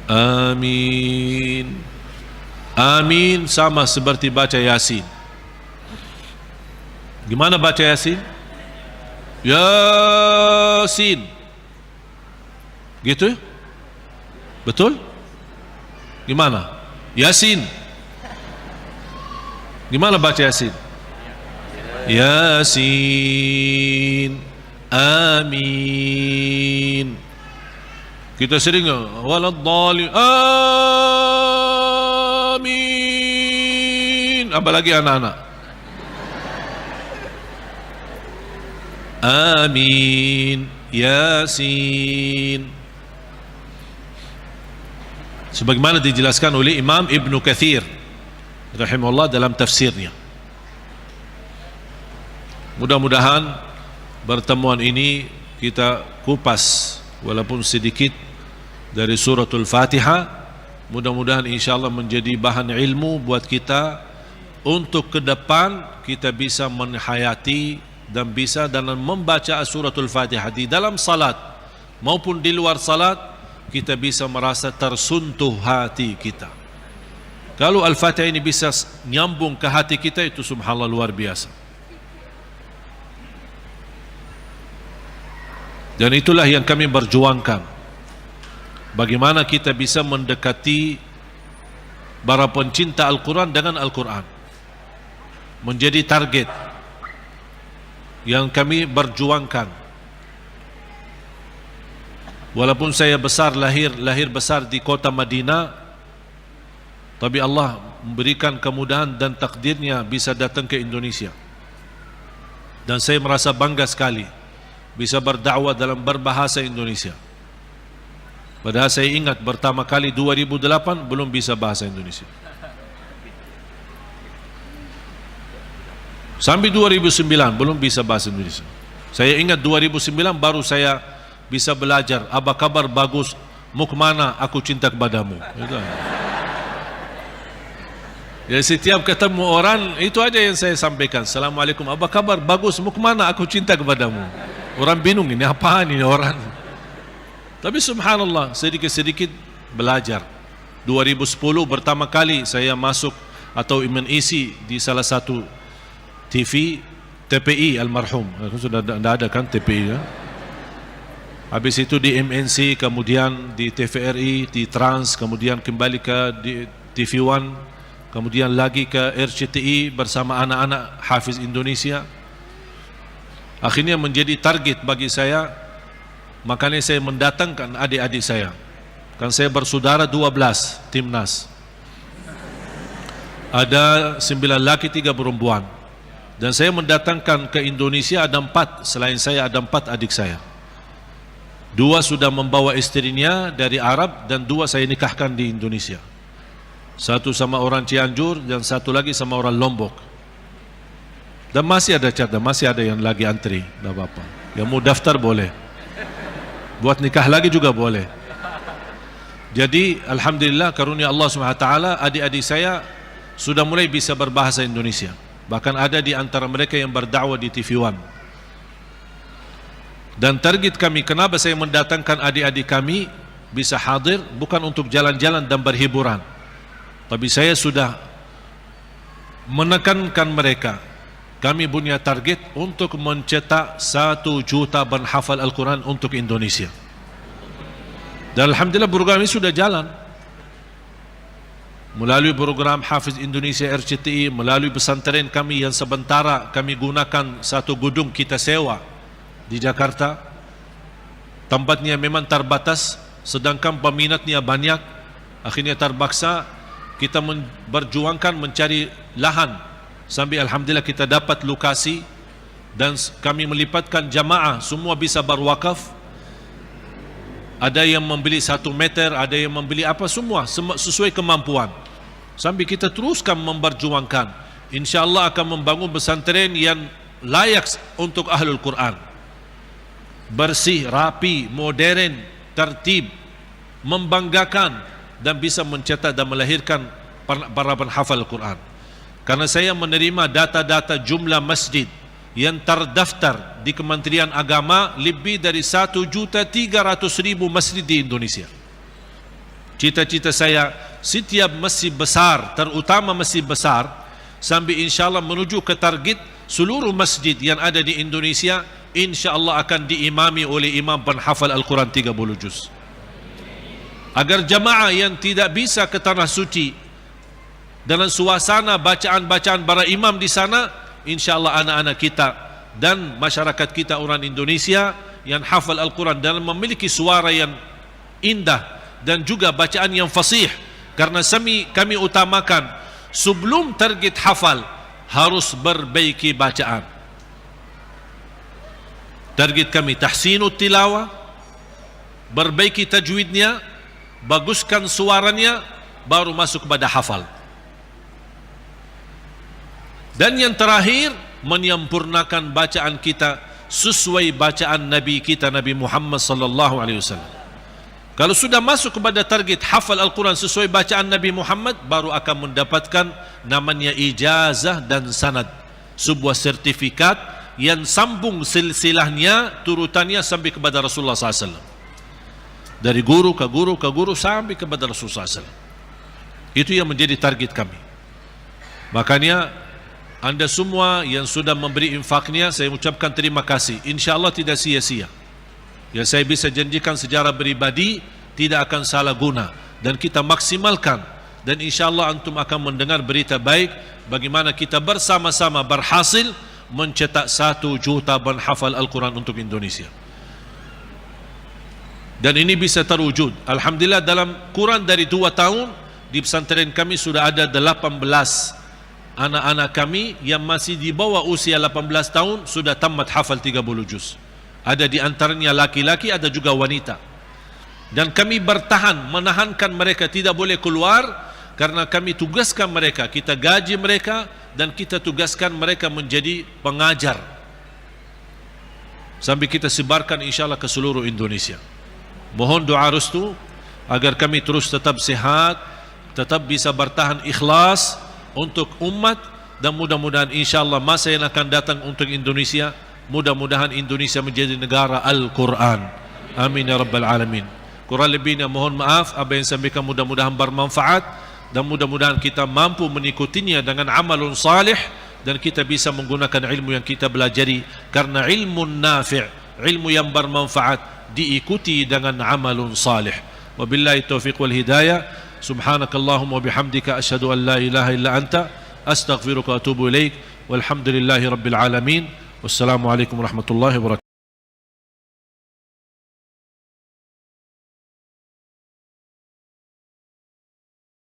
Amin. Amin sama seperti baca Yasin. Gimana baca Yasin? Yasin. Gitu? Betul? Gimana? Yasin. Gimana baca Yasin? Yasin. Amin. Kita sering waladdallin. Amin. Apalagi anak-anak. Amin. Yasin. Sebagaimana dijelaskan oleh Imam Ibn Kathir rahimahullah dalam tafsirnya. Mudah-mudahan pertemuan ini kita kupas walaupun sedikit dari suratul Fatihah. Mudah-mudahan insyaAllah menjadi bahan ilmu buat kita untuk ke depan kita bisa menghayati dan bisa dalam membaca suratul Fatihah di dalam salat maupun di luar salat, kita bisa merasa tersentuh hati kita. Kalau Al-Fatihah ini bisa nyambung ke hati kita, itu subhanallah luar biasa. Dan itulah yang kami berjuangkan, bagaimana kita bisa mendekati para pencinta Al-Quran dengan Al-Quran, menjadi target yang kami berjuangkan. Walaupun saya lahir besar di kota Madinah, tapi Allah memberikan kemudahan dan takdirnya bisa datang ke Indonesia. Dan saya merasa bangga sekali bisa berdakwah dalam berbahasa Indonesia. Padahal saya ingat pertama kali 2008 belum bisa bahasa Indonesia. Sampai 2009 belum bisa bahasa Indonesia. Saya ingat 2009 baru saya bisa belajar. Apa kabar? Bagus. Mau kemana? Aku cinta kepadamu. Itu. Ya, setiap ketemu orang itu aja yang saya sampaikan. Assalamualaikum. Apa kabar? Bagus. Mau kemana? Aku cinta kepadamu. Orang bingung, ini apaan ini orang? Tapi subhanallah, sedikit-sedikit belajar. 2010 pertama kali saya masuk atau mengisi di salah satu TV TPI almarhum. Sudah tidak ada kan TPI ya? Habis itu di MNC, kemudian di TVRI, di Trans, kemudian kembali ke TV One, kemudian lagi ke RCTI bersama anak-anak Hafiz Indonesia. Akhirnya menjadi target bagi saya, makanya saya mendatangkan adik-adik saya. Kan saya bersaudara 12 timnas. Ada 9 laki 3 perempuan. Dan saya mendatangkan ke Indonesia ada 4, selain saya ada 4 adik saya. 2 sudah membawa istrinya dari Arab dan 2 saya nikahkan di Indonesia. 1 sama orang Cianjur dan 1 lagi sama orang Lombok. Dan masih ada catat, masih ada yang lagi antri, tidak apa-apa. Yang mau daftar boleh. Buat nikah lagi juga boleh. Jadi alhamdulillah karunia Allah SWT, adik-adik saya sudah mulai bisa berbahasa Indonesia. Bahkan ada di antara mereka yang berdakwah di TV One. Dan target kami, kenapa saya mendatangkan adik-adik kami bisa hadir, bukan untuk jalan-jalan dan berhiburan, tapi saya sudah menekankan mereka. Kami punya target untuk mencetak 1 juta penghafal Al-Quran untuk Indonesia. Dan alhamdulillah program ini sudah jalan. Melalui program Hafiz Indonesia RCTI, melalui pesantren kami yang sementara kami gunakan satu gedung kita sewa di Jakarta. Tempatnya memang terbatas, sedangkan peminatnya banyak. Akhirnya terpaksa kita berjuangkan mencari lahan, sampai alhamdulillah kita dapat lokasi dan kami melipatkan jamaah, semua bisa berwakaf. Ada yang membeli 1 meter, ada yang membeli apa, semua sesuai kemampuan. Sampai kita teruskan memperjuangkan. InsyaAllah akan membangun pesantren yang layak untuk Ahlul Quran. Bersih, rapi, modern, tertib, membanggakan, dan bisa mencetak dan melahirkan para penghafal Al-Quran. Karena saya menerima data-data jumlah masjid yang terdaftar di Kementerian Agama lebih dari 1.300.000 masjid di Indonesia. Cita-cita saya setiap masjid besar, terutama masjid besar, sampai insyaAllah menuju ke target seluruh masjid yang ada di Indonesia, insyaAllah akan diimami oleh imam penghafal Al-Quran 30 juz. Agar jamaah yang tidak bisa ke tanah suci dalam suasana bacaan-bacaan para imam di sana, InsyaAllah anak-anak kita dan masyarakat kita orang Indonesia yang hafal Al-Quran dan memiliki suara yang indah dan juga bacaan yang fasih. Karena kami utamakan sebelum target hafal harus perbaiki bacaan. Target kami tahsinut tilawah, perbaiki tajwidnya, baguskan suaranya, baru masuk kepada hafal. Dan yang terakhir, menyempurnakan bacaan kita sesuai bacaan Nabi kita, Nabi Muhammad sallallahu alaihi wasallam. Kalau sudah masuk kepada target hafal Al-Quran sesuai bacaan Nabi Muhammad, baru akan mendapatkan namanya ijazah dan sanad, sebuah sertifikat yang sambung silsilahnya, turutannya sampai kepada Rasulullah SAW. Dari guru ke guru ke guru sampai kepada Rasulullah SAW. Itu yang menjadi target kami. Makanya anda semua yang sudah memberi infaknya, saya ucapkan terima kasih. InsyaAllah tidak sia-sia. Yang saya bisa janjikan secara pribadi tidak akan salah guna, dan kita maksimalkan. Dan insyaAllah antum akan mendengar berita baik bagaimana kita bersama-sama berhasil mencetak 1 juta penghafal Al-Quran untuk Indonesia. Dan ini bisa terwujud. Alhamdulillah dalam kurang dari 2 tahun di pesantren kami sudah ada 18 anak-anak kami yang masih di bawah usia 18 tahun sudah tamat hafal 30 juz. Ada di antaranya laki-laki, ada juga wanita. dan kami bertahan menahankan mereka tidak boleh keluar, karena kami tugaskan mereka, kita gaji mereka, dan kita tugaskan mereka menjadi pengajar sampai kita sebarkan insyaAllah ke seluruh Indonesia. Mohon doa restu agar kami terus tetap sehat, tetap bisa bertahan ikhlas untuk umat, dan mudah-mudahan insyaAllah masa yang akan datang untuk Indonesia, mudah-mudahan Indonesia menjadi negara Al-Quran. Amin ya Rabbal Alamin. Kurang lebihnya mohon maaf, apa yang saya sampaikan mudah-mudahan bermanfaat, dan mudah-mudahan kita mampu mengikutinya dengan amalun salih, dan kita bisa menggunakan ilmu yang kita belajari, karena ilmu nafi', ilmu yang bermanfaat diikuti dengan amalun salih. Wabillahi taufiq wal hidayah. Subhanakallahumma wa bihamdika asyhadu an la ilaha illa anta astaghfiruka wa atubu ilaik. Walhamdulillahi rabbil alamin. Wassalamu alaikum warahmatullahi wabarakatuh.